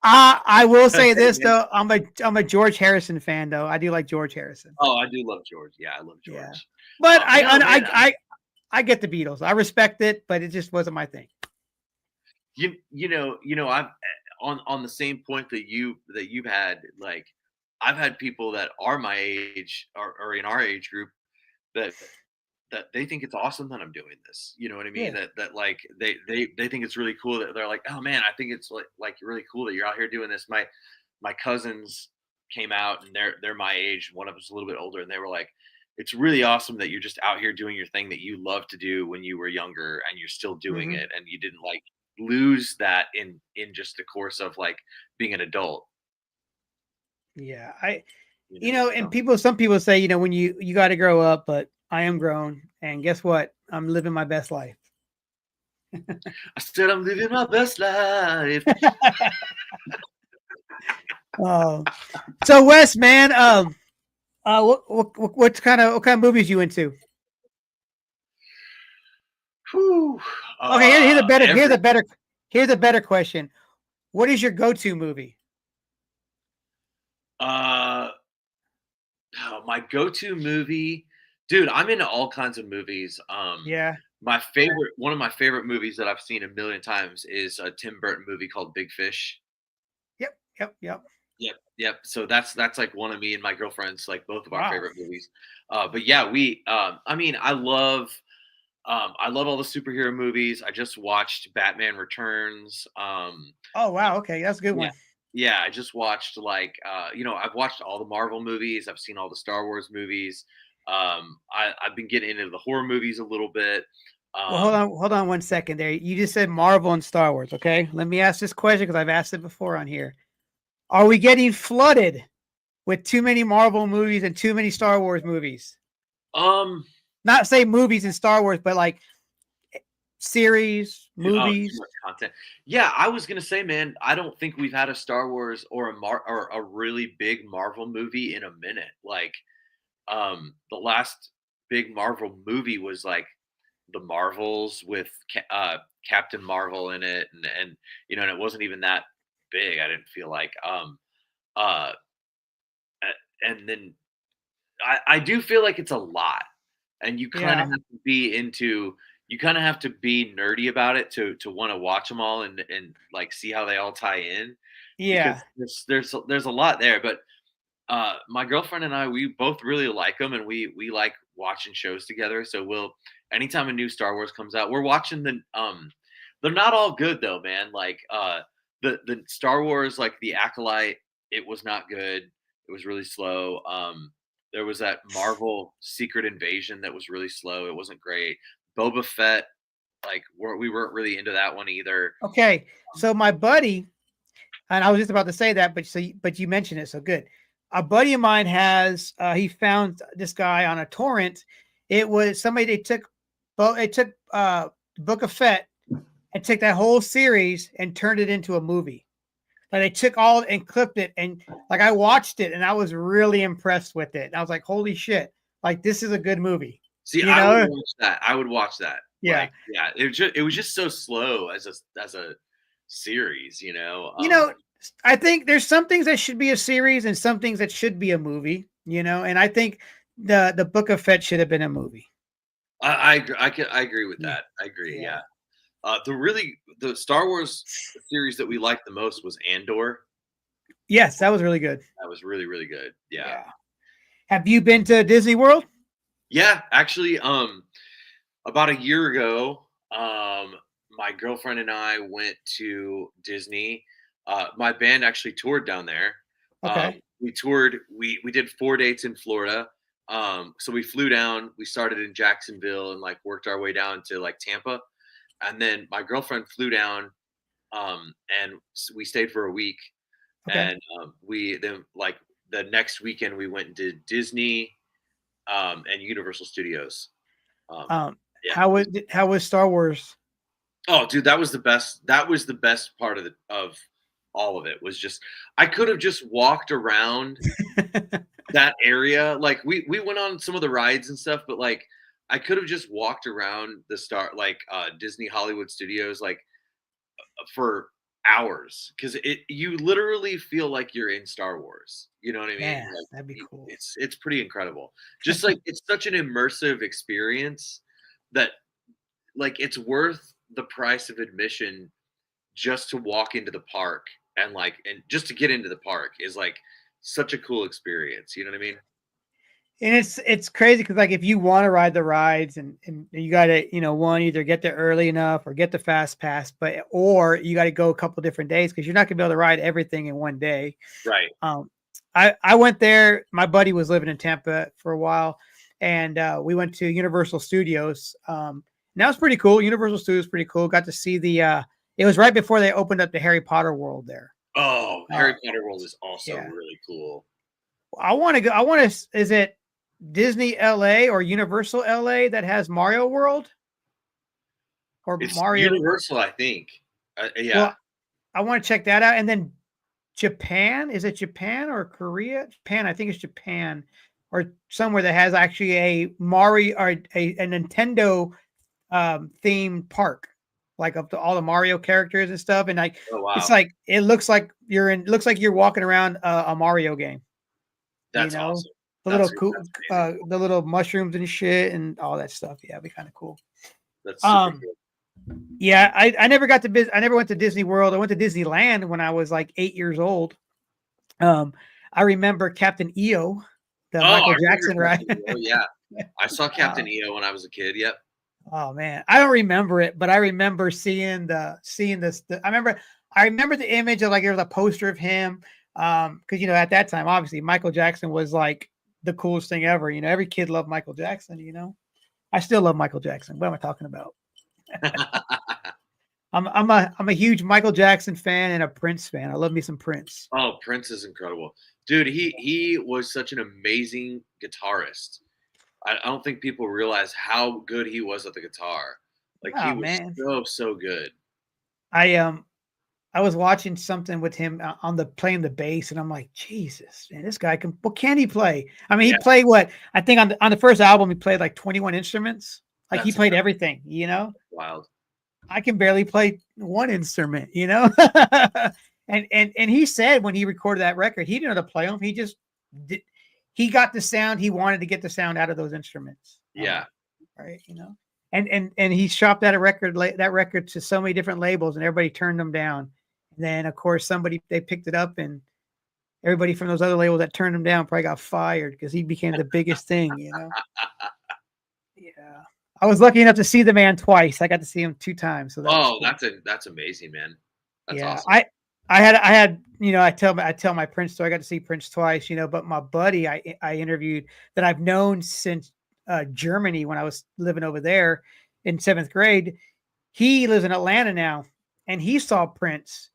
I will say Hey, this man. though, I'm a George Harrison fan though. I do like George Harrison. Oh, I do love George. Yeah, I love Yeah. George. But No, man, I get the Beatles. I respect it, but it just wasn't my thing. I've on the same point that you've had, like, I've had people that are my age or in our age group that they think it's awesome that I'm doing this. You know what I mean? Yeah. That like they think it's really cool that they're like, oh man, I think it's like really cool that you're out here doing this. My cousins came out and they're my age. One of them's a little bit older, and they were like, it's really awesome that you're just out here doing your thing that you loved to do when you were younger, and you're still doing Hmm. it, and you didn't like lose that in just the course of like being an adult. Yeah. You You know, know, and so some people say, you know, when you got to grow up, but I am grown, and guess what? I'm living my best life. I said I'm living my best life. Oh, so Wes, man, what kind of movies you into? Whew. Okay, Every here's a better question. What is your go-to movie? uh my go-to movie, dude, I'm into all kinds of movies. Yeah. One of my favorite movies that I've seen a million times is a Tim Burton movie called Big Fish. Yep. Yep. Yep. Yep, yep. So that's like one of me and my girlfriend's like both of our Wow. favorite movies. But yeah, I mean, I love all the superhero movies. I just watched Batman Returns. Oh wow. Okay, that's a good Yeah. one. Yeah, I just watched I've watched all the Marvel movies. I've seen all the Star Wars movies. I've been getting into the horror movies a little bit. Well, Um, hold on 1 second there. You just said Marvel and Star Wars. Okay, let me ask this question because I've asked it before on here. Are we getting flooded with too many Marvel movies and too many Star Wars movies? um, Not say movies and Star Wars, but like series, too movies. much content. Yeah, I was gonna say, man, I don't think we've had a Star Wars or or a really big Marvel movie in a minute. Like, the last big Marvel movie was like the Marvels with Captain Marvel in it, and and it wasn't even that big. I didn't feel like, uh, and then I do feel like it's a lot, and you kind of Yeah, have to be into. You kind of have to be nerdy about it to want to watch them all and like see how they all tie in, yeah, because there's a lot there. But my girlfriend and I, we both really like them, and we like watching shows together. So we'll anytime a new Star Wars comes out, we're watching they're not all good though, man. Like the Star Wars, like the Acolyte, it was not good. It was really slow. There was that Marvel Secret Invasion that was really slow. It wasn't great. Boba Fett, like we weren't really into that one either. okay. So my buddy, and I was just about to say that, but you mentioned it, so good. A buddy of mine has he found this guy on a torrent. It was somebody they took, it took Book of Fett and took that whole series and turned it into a movie. Like they took all and clipped it, and like I watched it and I was really impressed with it. And I was like, holy shit, like this is a good movie. See, You I would know? watch that. I would watch that. Yeah. Like, yeah, it was just so slow as a series. You know, I think there's some things that should be a series and some things that should be a movie. And I think the Book of Fett should have been a movie. I agree with that. I agree. Yeah. The Star Wars series that we liked the most was Andor. Yes, that was really good. That was really, really good. Yeah. Have you been to Disney World? Yeah, actually, about a year ago, my girlfriend and I went to Disney. My band actually toured down there. Okay. We toured. We did 4 dates in Florida. So we flew down. We started in Jacksonville and like worked our way down to like Tampa, and then my girlfriend flew down. And we stayed for a week, Okay. and we then like the next weekend we went to Disney, and Universal Studios. Yeah. How was Star Wars? Oh, dude, that was the best. That was the best part of all of it. Was just I could have just walked around that area. Like we went on some of the rides and stuff, but like I could have just walked around Disney Hollywood Studios like for hours, because you literally feel like you're in Star Wars. You know what I mean? Yeah, Like, that'd be cool. It's pretty incredible. Just like it's such an immersive experience that like it's worth the price of admission just to walk into the park, and just to get into the park is like such a cool experience. You know what I mean? And it's crazy because like if you want to ride the rides and you got to one, either get there early enough or get the fast pass, or you got to go a couple different days because you're not gonna be able to ride everything in one day. Right. I went there. My buddy was living in Tampa for a while, and we went to Universal Studios. And that was pretty cool. Universal Studios pretty cool. Got to see it was right before they opened up the Harry Potter world there. Oh, Harry Potter world is also really cool. I want to go. Is it Disney LA or Universal LA that has Mario World? Or it's Mario Universal, I think. Yeah. Well, I want to check that out. And then Japan, is it Japan or Korea? Japan, I think it's Japan, or somewhere that has actually a Mario or a Nintendo themed park, like of all the Mario characters and stuff. And like, it's like it looks like you're walking around a Mario game. That's awesome. The little mushrooms and shit and all that stuff. Yeah, it'd be kind of cool. That's super cool. Yeah, I never got to I never went to Disney World. I went to Disneyland when I was like 8 years old. I remember Captain EO, the Michael Jackson ride. Yeah, I saw Captain EO when I was a kid. Yep. Oh man, I don't remember it, but I remember seeing this. I remember the image of like there was a poster of him. Because at that time, obviously Michael Jackson was like the coolest thing ever. Every kid loved Michael Jackson. I still love Michael Jackson. What am I talking about? I'm a huge Michael Jackson fan and a Prince fan. I love me some Prince. Oh, Prince is incredible, dude. He was such an amazing guitarist. I don't think people realize how good he was at the guitar. Like he was so good. I was watching something with him on playing the bass, and I'm like, Jesus, man, this guy can. What can he play? I mean, he played what I think on the first album he played like 21 instruments. Like he played everything. Wild. I can barely play one instrument. and he said when he recorded that record, he didn't know to play them. He just did. He got the sound he wanted to get the sound out of those instruments. Yeah. Right. And he shopped that record to so many different labels, and everybody turned them down. And then of course they picked it up, and everybody from those other labels that turned him down probably got fired because he became the biggest thing. Yeah. I was lucky enough to see the man twice. I got to see him 2 times. So cool. That's amazing, man. That's awesome. I had I tell my Prince story. I got to see Prince twice, but my buddy I interviewed that I've known since Germany when I was living over there in 7th grade. He lives in Atlanta now, and he saw Prince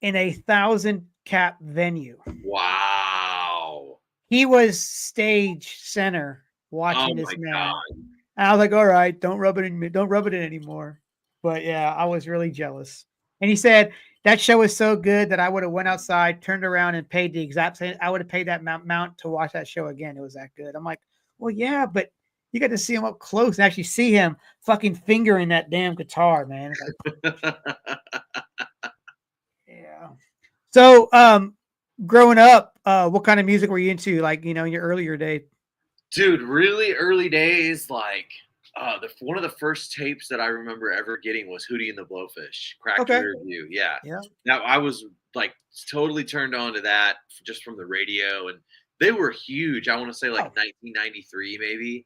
in a 1,000-cap venue. Wow. He was stage center watching this man. God. And I was like, all right, don't rub it in anymore. But yeah, I was really jealous. And he said that show was so good that I would have went outside, turned around, and paid the exact same. I would have paid that amount to watch that show again. It was that good. I'm like, well, yeah, but you got to see him up close and actually see him fucking fingering that damn guitar, man. Yeah. So, growing up, what kind of music were you into, like, in your earlier days? Dude, really early days, like one of the first tapes that I remember ever getting was Hootie and the Blowfish, Cracked Okay. Rear View. Yeah. Yeah. Now I was like totally turned on to that just from the radio, and they were huge. I want to say like Oh, 1993 maybe.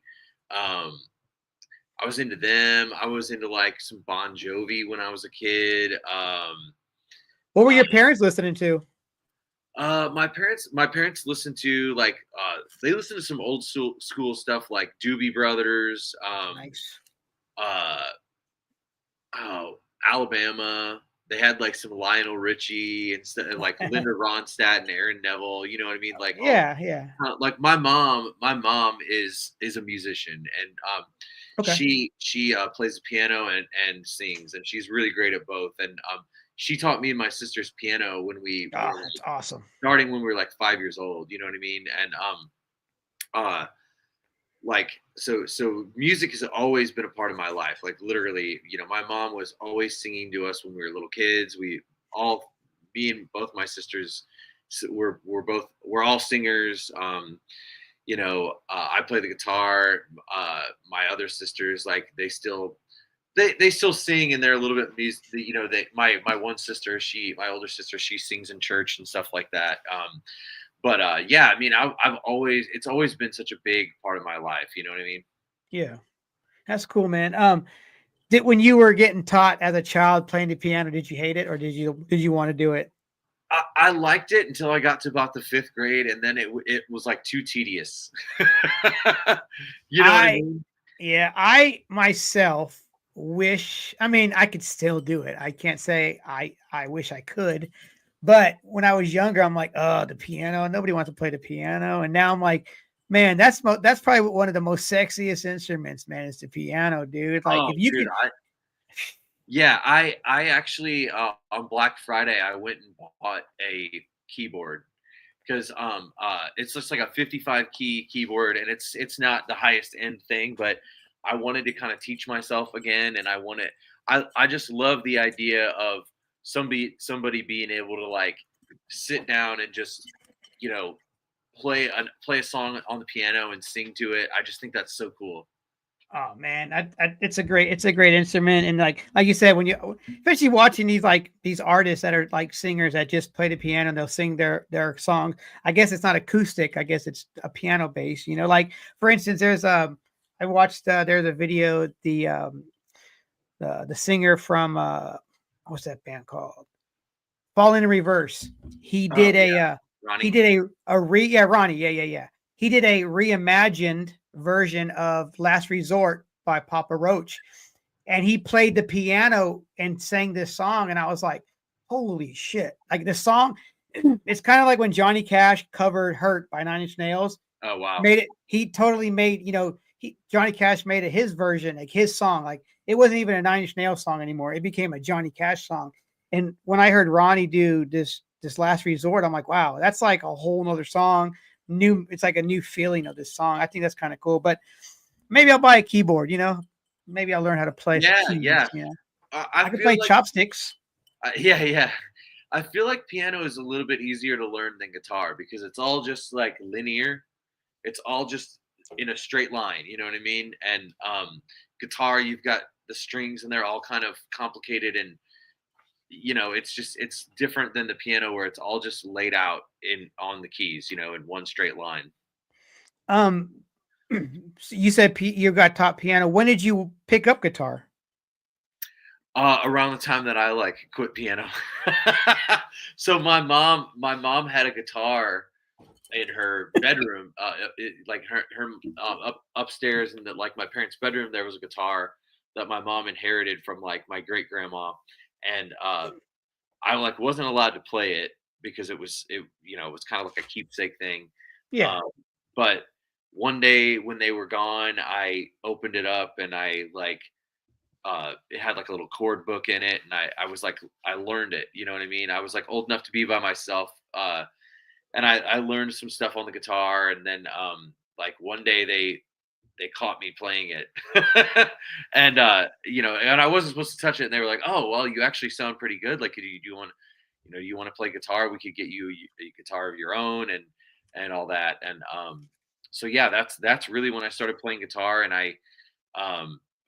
Um I was into them. I was into like some Bon Jovi when I was a kid. what were your parents listening to? My parents listened to like they listened to some old school stuff like Doobie Brothers, Nice. uh, oh, Alabama. They had like some Lionel Richie and stuff, like Linda Ronstadt and Aaron Neville. You know what I mean? Like all Yeah, yeah. like my mom is a musician, and Okay. she plays the piano and sings, and she's really great at both. And she taught me and my sisters piano when we were Oh, that's awesome. starting when we were like 5 years old. You know what I mean? And uh like so music has always been a part of my life. Like literally, my mom was always singing to us when we were little kids. We all me and both my sisters we're all singers. I play the guitar. My other sisters, like, they still sing, and they're a little bit music. They my one sister, my older sister, she sings in church and stuff like that. But yeah, I mean, I've always it's always been such a big part of my life. You know what I mean? Yeah, that's cool, man. Did when you were getting taught as a child playing the piano, did you hate it or did you want to do it? I liked it until I got to about the fifth grade, and then it was like too tedious. You know what I I mean? Yeah, I myself wish, I mean, I could still do it. I can't say I wish I could, but when I was younger, I'm like, "Oh, the piano, nobody wants to play the piano." And now I'm like, "Man, that's probably one of the most sexiest instruments, man, is the piano, dude." Like Oh, if you dude, could. yeah, I actually on Black Friday I went and bought a keyboard because it's just like a 55 key keyboard, and it's not the highest end thing, but I wanted to kind of teach myself again, and I just love the idea of somebody being able to like sit down and just you know play a song on the piano and sing to it. I just think that's so cool. Oh man, it's a great instrument, and like you said, when you especially watching these artists that are like singers that just play the piano and they'll sing their songs. I guess it's not acoustic. I guess it's a piano bass. Like for instance, I watched there's a video the singer from what's that band called? Fall in Reverse. He Oh did yeah, he Ronnie. did yeah, Ronnie, yeah. He did a reimagined version of Last Resort by Papa Roach. And he played the piano and sang this song. And I was like, holy shit. Like the song, it's kind of like when Johnny Cash covered Hurt by Nine Inch Nails. Oh wow. Made it, he totally made, Johnny Cash made it his version, like his song. Like it wasn't even a Nine Inch Nails song anymore. It became a Johnny Cash song. And when I heard Ronnie do this Last Resort, I'm like, wow, that's like a whole nother song. It's like a new feeling of this song. I think that's kind of cool. But maybe I'll buy a keyboard. Maybe I'll learn how to play some Yeah, yeah. keys. I I can feel play like chopsticks. yeah, yeah. I feel like piano is a little bit easier to learn than guitar because it's all just like linear. It's all just in a straight line, you know what I mean? And guitar, you've got the strings and they're all kind of complicated, and it's different than the piano where it's all just laid out in on the keys, in one straight line. Um, so you said you got taught piano. When did you pick up guitar? Around the time that I like quit piano. So my mom had a guitar in her bedroom, like her upstairs in the like my parents' bedroom. There was a guitar that my mom inherited from like my great grandma, and I like wasn't allowed to play it because it was kind of like a keepsake thing. Yeah. Um, but one day when they were gone, I opened it up and I like it had like a little chord book in it, and I was like I learned it. You know what I mean? I was like old enough to be by myself. And I learned some stuff on the guitar, and then like one day they caught me playing it, and and I wasn't supposed to touch it, and they were like, "Oh, well, you actually sound pretty good. Like, do you want, you want to play guitar? We could get you a guitar of your own." And and all that. And so yeah, that's really when I started playing guitar, and I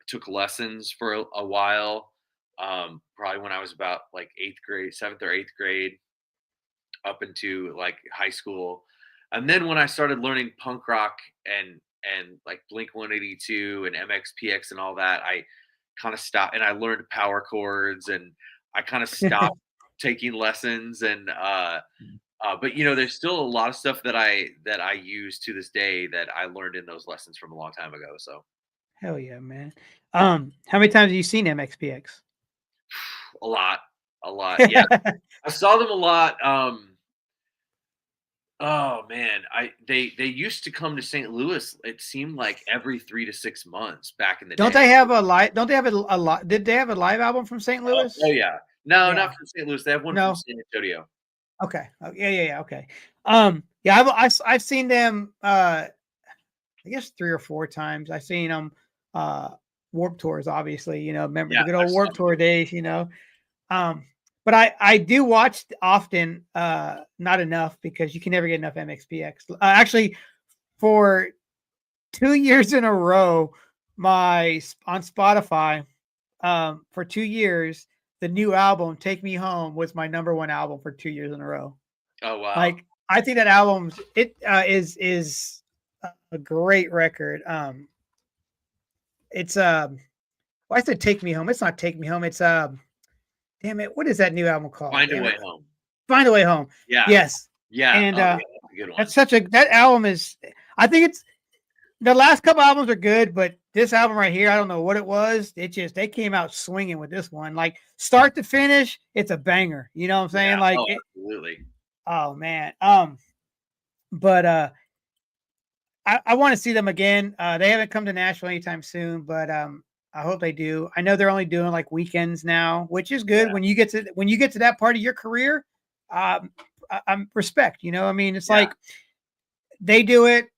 took lessons for a while. Probably when I was about like 8th grade, 7th or 8th grade, up into like high school. And then when I started learning punk rock and like Blink 182 and MxPx and all that, I kind of stopped, and I learned power chords, and I kind of stopped taking lessons. And but there's still a lot of stuff that I use to this day that I learned in those lessons from a long time ago. So Hell yeah, man. How many times have you seen MXPX? a lot, a lot. Yeah, I saw them a lot. Oh man, they used to come to St. Louis. It seemed like every 3 to 6 months back in the Don't day. they have a live? Don't they have a lot? Did they have a live album from St. Oh Louis? yeah, no, Yeah. not from St. Louis. They have one from No. San Antonio. Okay. Oh, yeah. Okay. Yeah, I've seen them. I guess 3 or 4 times. I've seen them. Warp tours, obviously. Remember Yeah, the good I've old saw Warp Tour days. Um, but I do watch often. Not enough because you can never get enough MXPX. Actually, for 2 years in a row, on Spotify, for 2 years, the new album "Take Me Home" was my #1 album for 2 years in a row. Oh wow. Like, I think that album is a great record. It's well, I said "Take Me Home." It's not "Take Me Home." It's damn it, what is that new album called? Find a Damn Way it, Home. "Find a Way Home." Yeah, Yes, yeah. and Oh yeah, that's a good one. that album is. I think it's the last couple albums are good, but this album right here, I don't know what it was. They came out swinging with this one, like start to finish. It's a banger. You know what I'm saying? Yeah. Like Oh, it. absolutely. Oh man. But I want to see them again. They haven't come to Nashville anytime soon, but I hope they do. I know they're only doing like weekends now, which is good. Yeah. When you get to that part of your career, I'm respect. I mean, it's Yeah. like they do it.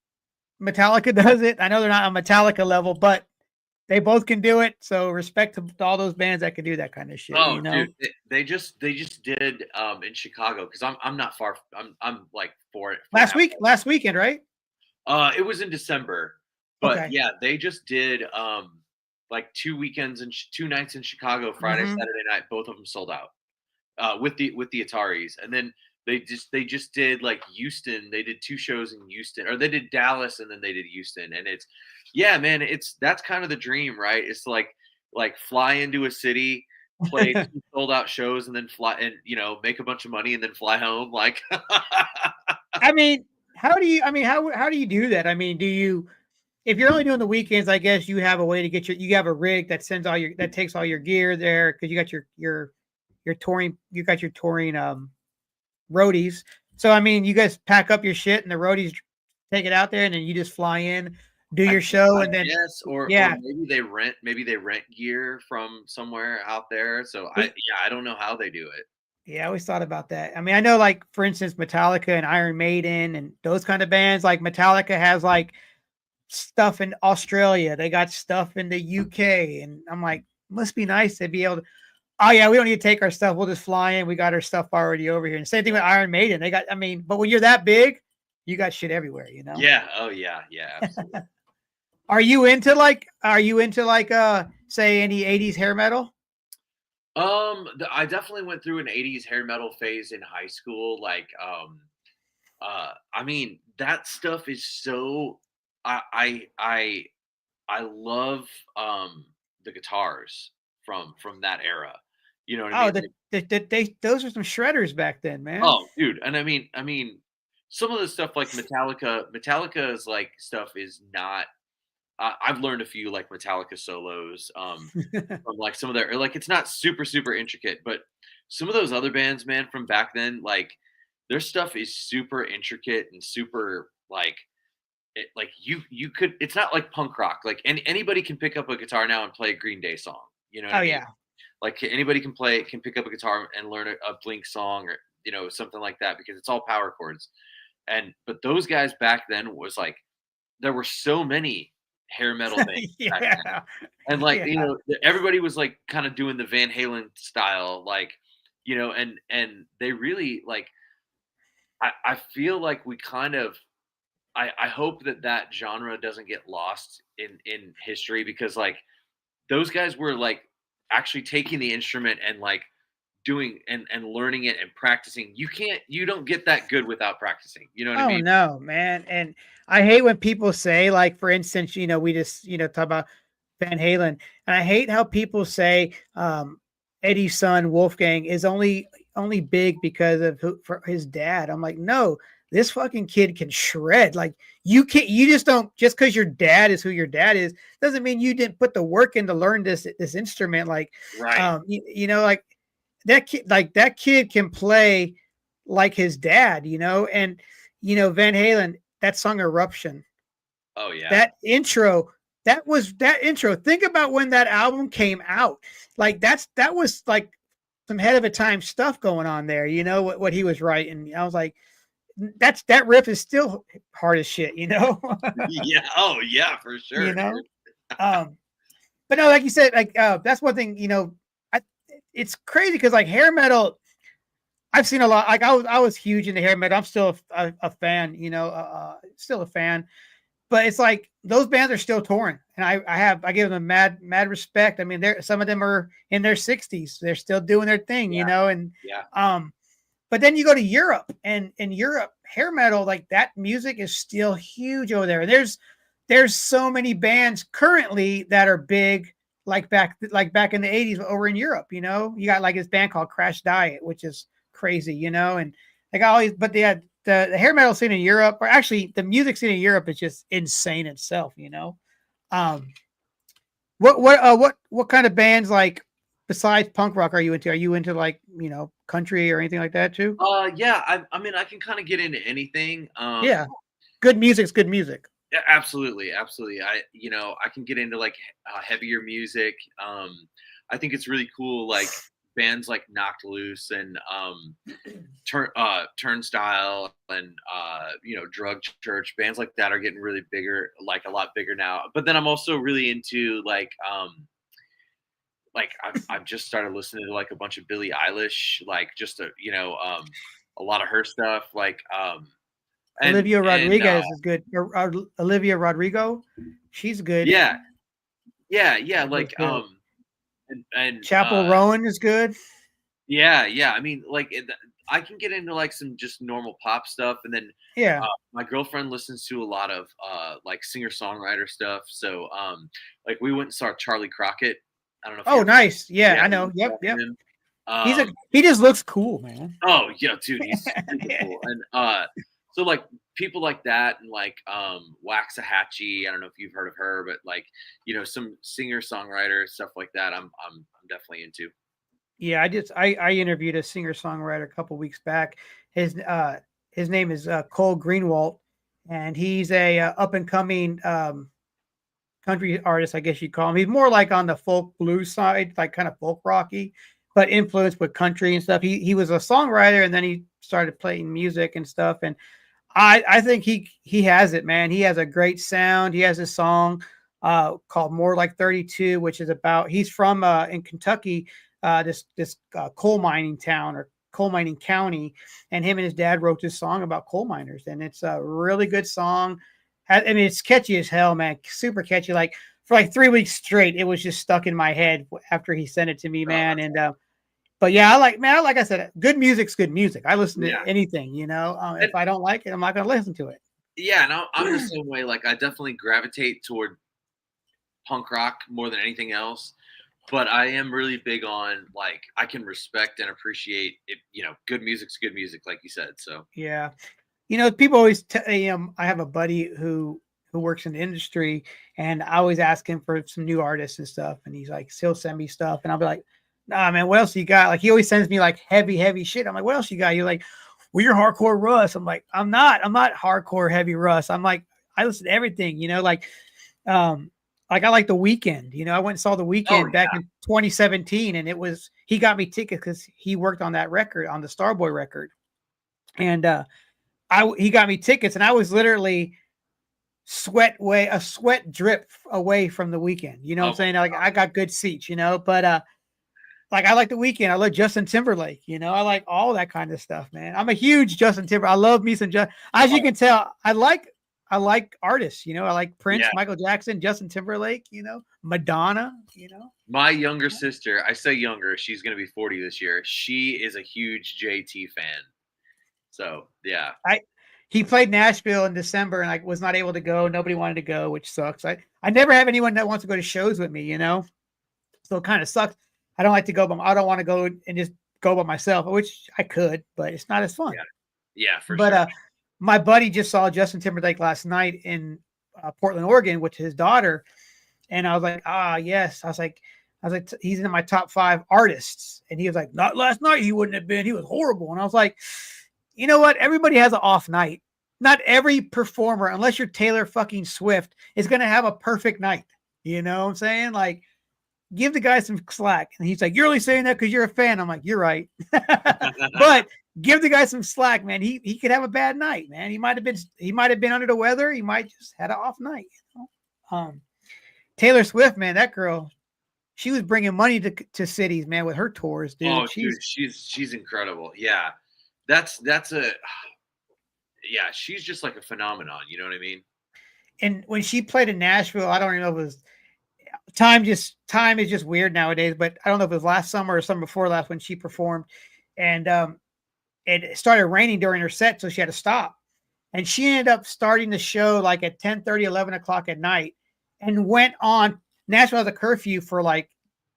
Metallica does it. I know they're not on Metallica level, but they both can do it. So respect to all those bands that can do that kind of shit. Oh, dude, they just did in Chicago, because I'm not far. I'm like four and a half. Last weekend, right? It was in December, but Okay. yeah, they just did like 2 weekends and 2 nights in Chicago, Friday, Mhm. Saturday night. Both of them sold out with the Ataris, and then they just did like Houston. They did 2 shows in Houston, or they did Dallas, and then they did Houston. And yeah, man, that's kind of the dream, right? It's like fly into a city, play 2 sold out shows, and then fly and make a bunch of money and then fly home. Like, I mean, how do you? I mean, how do you do that? I mean, if you're only doing the weekends, I guess you have a way to get you have a rig that takes all your gear there because you got your touring, roadies. So I mean, you guys pack up your shit and the roadies take it out there, and then you just fly in, do your show, and then yes, or yeah. maybe they rent gear from somewhere out there. So I don't know how they do it. Yeah, I always thought about that. I mean, I know, like, for instance, Metallica and Iron Maiden and those kind of bands. Like Metallica has like stuff in Australia. They got stuff in the UK, and I'm like, must be nice to be able to. Oh yeah, we don't need to take our stuff. We'll just fly in. We got our stuff already over here. And same thing with Iron Maiden. They got. I mean, but when you're that big, you got shit everywhere. Yeah. Oh yeah. Yeah. Absolutely. Are you into like? Say any '80s hair metal? I definitely went through an '80s hair metal phase in high school. Like, I mean, that stuff is so. I love the guitars from that era. You know what I Oh, mean? those are some shredders back then, man. Oh, dude, and I mean, some of the stuff like Metallica's like stuff is not. I've learned a few like Metallica solos from like some of their like it's not super super intricate, but some of those other bands, man, from back then, like their stuff is super intricate and super like you could. It's not like punk rock. Like anybody can pick up a guitar now and play a Green Day song. You know what Oh I mean? yeah. Like anybody can pick up a guitar and learn a Blink song, or something like that, because it's all power chords. But those guys back then was like there were so many hair metal bands back then. Yeah. And like Yeah. everybody was like kind of doing the Van Halen style, like and they really like I feel like we kind of I hope that that genre doesn't get lost in history because like those guys were like actually taking the instrument and like doing and learning it and practicing. You don't get that good without practicing. You know what I Oh mean? no, man. And I hate when people say, like, for instance, we just, talk about Van Halen. And I hate how people say Eddie's son Wolfgang is only big because of for his dad. I'm like, no, this fucking kid can shred. Like you just don't just because your dad is who your dad is doesn't mean you didn't put the work in to learn this instrument. Like Right. like that kid can play like his dad, and Van Halen, that song Eruption, Oh yeah. that intro, that intro. Think about when that album came out. Like that was like some head of a time stuff going on there, what he was writing. I was like, that riff is still hard as shit, Yeah. Oh yeah, for you sure, know. dude. But no, like you said, like that's one thing, I, it's crazy because like hair metal, I've seen a lot. Like I was huge into hair metal. I'm still a fan, still a fan. But it's like those bands are still touring, and I give them mad respect. I mean, some of them are in their 60s. They're still doing their thing, Yeah. and Yeah. but then you go to Europe, and in Europe, hair metal, like that music is still huge over there. And there's so many bands currently that are big, like back in the 80s over in Europe. You got like this band called Crash Diet, which is crazy, and like always, but the hair metal scene in Europe, or actually the music scene in Europe, is just insane itself. Um, what kind of bands, like, besides punk rock, are you into? Are you into, like, country or anything like that too? Yeah. I mean, I can kind of get into anything. Yeah, good music's good music. Yeah, absolutely, absolutely. I can get into like heavier music. I think it's really cool, like bands like Knocked Loose and Turnstile and Drug Church. Bands like that are getting really bigger, like a lot bigger now. But then I'm also really into like I've just started listening to like a bunch of Billie Eilish, like just a lot of her stuff, like Olivia and Rodriguez is good. Olivia Rodrigo, she's good. yeah, yeah, She's like good. and Chapel Rowan is good. yeah, yeah. I mean, like I can get into like some just normal pop stuff, and then Yeah. my girlfriend listens to a lot of like singer songwriter stuff. So like we went and saw Charlie Crockett. I don't know if Oh, you're nice. Yeah, yeah, I know. Yep, yep. him. He just looks cool, man. Oh yeah, dude, he's super cool. And so like people like that and like Waxahachie, I don't know if you've heard of her, but like, some singer songwriter stuff like that I'm definitely into. Yeah, I interviewed a singer songwriter a couple weeks back. His name is Cole Greenwald, and he's a up and coming country artist, I guess you'd call him. He's more like on the folk blues side, like kind of folk rocky, but influenced with country and stuff. He was a songwriter, and then he started playing music and stuff. And I think he has it, man. He has a great sound. He has a song called More Like 32, which is about, he's from in Kentucky, this coal mining town or coal mining county, and him and his dad wrote this song about coal miners, and it's a really good song. I mean, it's catchy as hell, man. Super catchy. Like for like 3 weeks straight, it was just stuck in my head after he sent it to me, Oh, man. that's And but yeah, like I said, good music's good music. I listen to yeah. anything, And if I don't like it, I'm not gonna listen to it. yeah, and I'm the same way. Like I definitely gravitate toward punk rock more than anything else. But I am really big on like I can respect and appreciate it, good music's good music, like you said. So Yeah. People always I have a buddy who works in the industry, and I always ask him for some new artists and stuff, and he'll send me stuff, and I'll be like, nah, man, what else you got? Like he always sends me like heavy shit. I'm like, what else you got? You're like, well, you're hardcore Russ. I'm like, I'm not hardcore heavy Russ. I'm like, I listen to everything, like I like The Weeknd. I went and saw The oh Weeknd back in 2017, and he got me tickets because he worked on that record, on the Starboy record. And he got me tickets, and I was literally a sweat drip away from The Weeknd. You know what oh I'm my saying? Like I got good seats, but like I like The Weeknd. I love Justin Timberlake. You know, I like all that kind of stuff, man. I'm a huge Justin Timberlake. I love me some Justin. As you can tell, I like artists. You know, I like Prince, Yeah. Michael Jackson, Justin Timberlake. You know, Madonna. You know, My younger sister, I say younger, she's going to be 40 this year. She is a huge JT fan. So, yeah. He played Nashville in December, and I was not able to go. Nobody wanted to go, which sucks. I never have anyone that wants to go to shows with me. You know, so it kind of sucks. I don't like to go, but I don't want to go and just go by myself, which I could, but it's not as fun. Yeah. Yeah, for But sure. My buddy just saw Justin Timberlake last night in Portland, Oregon, with his daughter, and I was like, yes. I was like, he's in my top 5 artists, and he was like, not last night. He wouldn't have been. He was horrible. And I was like, you know what? Everybody has an off night. Not every performer, unless you're Taylor fucking Swift, is going to have a perfect night. You know what I'm saying? Like, give the guy some slack. And he's like, you're only saying that because you're a fan. I'm like, you're right. But give the guy some slack, man. He could have a bad night, man. He might have been under the weather. He might just had an off night. You know? Taylor Swift, man, that girl, she was bringing money to cities, man, with her tours, dude. Oh, she's incredible. Yeah. That's a yeah, she's just like a phenomenon, you know what I mean? And when she played in Nashville, I don't even know if it was time is just weird nowadays, but I don't know if it was last summer or summer before last when she performed, and it started raining during her set, so she had to stop. And she ended up starting the show like at 10:30, 11 o'clock at night, and went on. Nashville has a curfew for like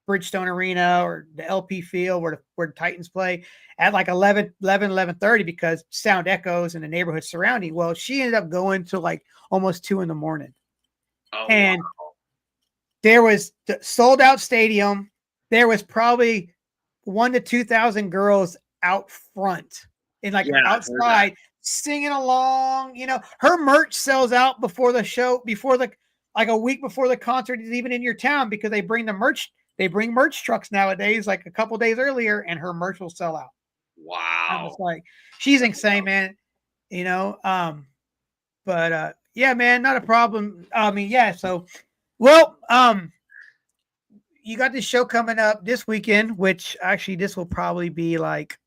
Bridgestone Arena or the LP Field where the Titans play at like 11:30 because sound echoes in the neighborhood surrounding. Well, she ended up going to like almost 2 a.m. Oh, And wow. there was the sold out stadium. There was probably 1,000 to 2,000 girls out front and like outside singing along. You know, her merch sells out before the show, like a week before the concert is even in your town, because they bring the merch. They bring merch trucks nowadays, like a couple days earlier, and her merch will sell out. I'm Wow. just like, she's insane, man. You know, but yeah, man, not a problem. I mean, yeah. So, well, you got this show coming up this weekend, which actually this will probably be like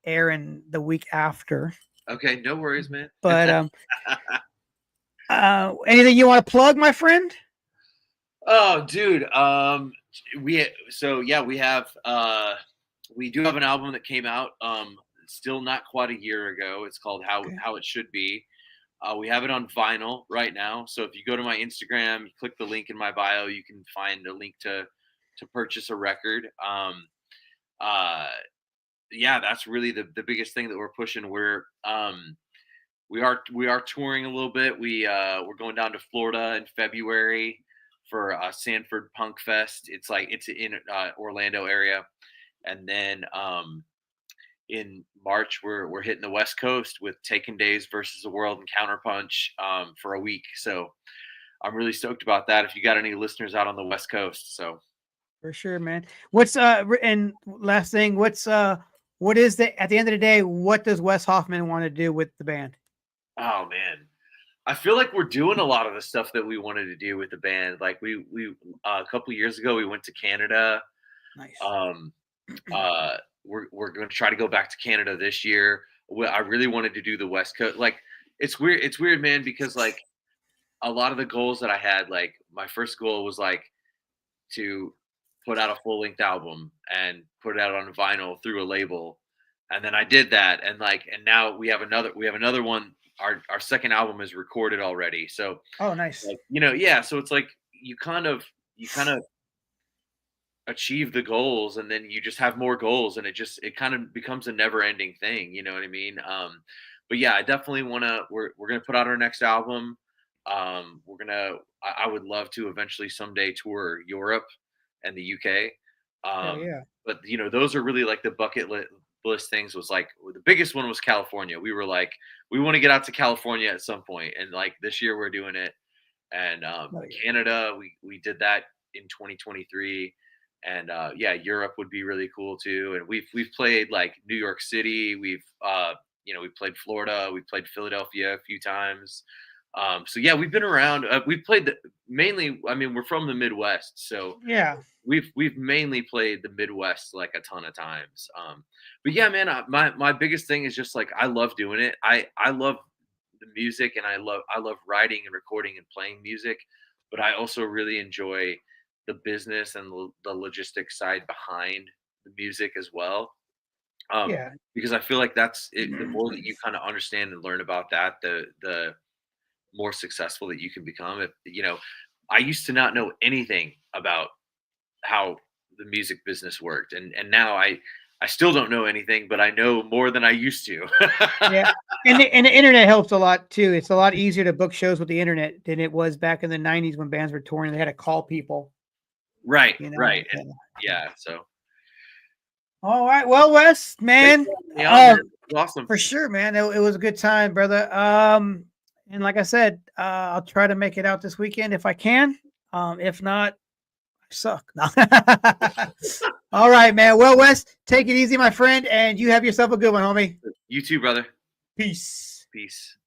airing the week after. Okay, no worries, man. But anything you want to plug, my friend? Oh, dude. We have we do have an album that came out still not quite a year ago. It's called How It Should Be. We have it on vinyl right now. So if you go to my Instagram, you click the link in my bio, you can find a link to purchase a record. Yeah, that's really the biggest thing that we're pushing. We are touring a little bit. We're going down to Florida in February for Sanford Punk Fest. It's in Orlando area, and then in March we're hitting the West Coast with Taken Days versus the World and Counterpunch for a week. So I'm really stoked about that. If you got any listeners out on the West Coast, so for sure, man. What's and last thing, what is the at the end of the day, what does Wes Hoffman want to do with the band? Oh man, I feel like we're doing a lot of the stuff that we wanted to do with the band. Like we a couple years ago we went to Canada. Nice. We're going to try to go back to Canada this year. I really wanted to do the West Coast. Like it's weird, man, because like a lot of the goals that I had, like my first goal was like to put out a full length album and put it out on vinyl through a label. And then I did that. And now we have another one. Our second album is recorded already. So, oh, nice. Like, yeah. So it's like, you kind of achieve the goals, and then you just have more goals, and it kind of becomes a never ending thing. You know what I mean? But yeah, I definitely we're going to put out our next album. I would love to eventually someday tour Europe and the UK. Yeah. But those are really like the bucket list things. Was like the biggest one was California. We were like, we want to get out to California at some point, and like this year we're doing it. And Canada, we did that in 2023. And yeah, Europe would be really cool too. And we've played like New York City. We've played Florida. We've played Philadelphia a few times. So yeah, we've been around. We've played mainly. I mean, we're from the Midwest, so Yeah. we've mainly played the Midwest like a ton of times. But yeah, man, my biggest thing is just like I love doing it. I love the music, and I love writing and recording and playing music, but I also really enjoy the business and the logistics side behind the music as well. Yeah. Because I feel like that's it. The more that you kind of understand and learn about that, the more successful that you can become. If you know, I used to not know anything about how the music business worked, and now I still don't know anything, but I know more than I used to. Yeah. And the internet helps a lot too. It's a lot easier to book shows with the internet than it was back in the 90s when bands were touring. They had to call people, Right, you know. right, and And, yeah. So all right. Well, Wes, thanks man, for having me on, man. It was awesome. for sure, man. It was a good time, brother. And like I said, I'll try to make it out this weekend if I can. If not, I suck. No. All right, man. Well, Wes, take it easy, my friend, and you have yourself a good one, homie. You too, brother. Peace. Peace.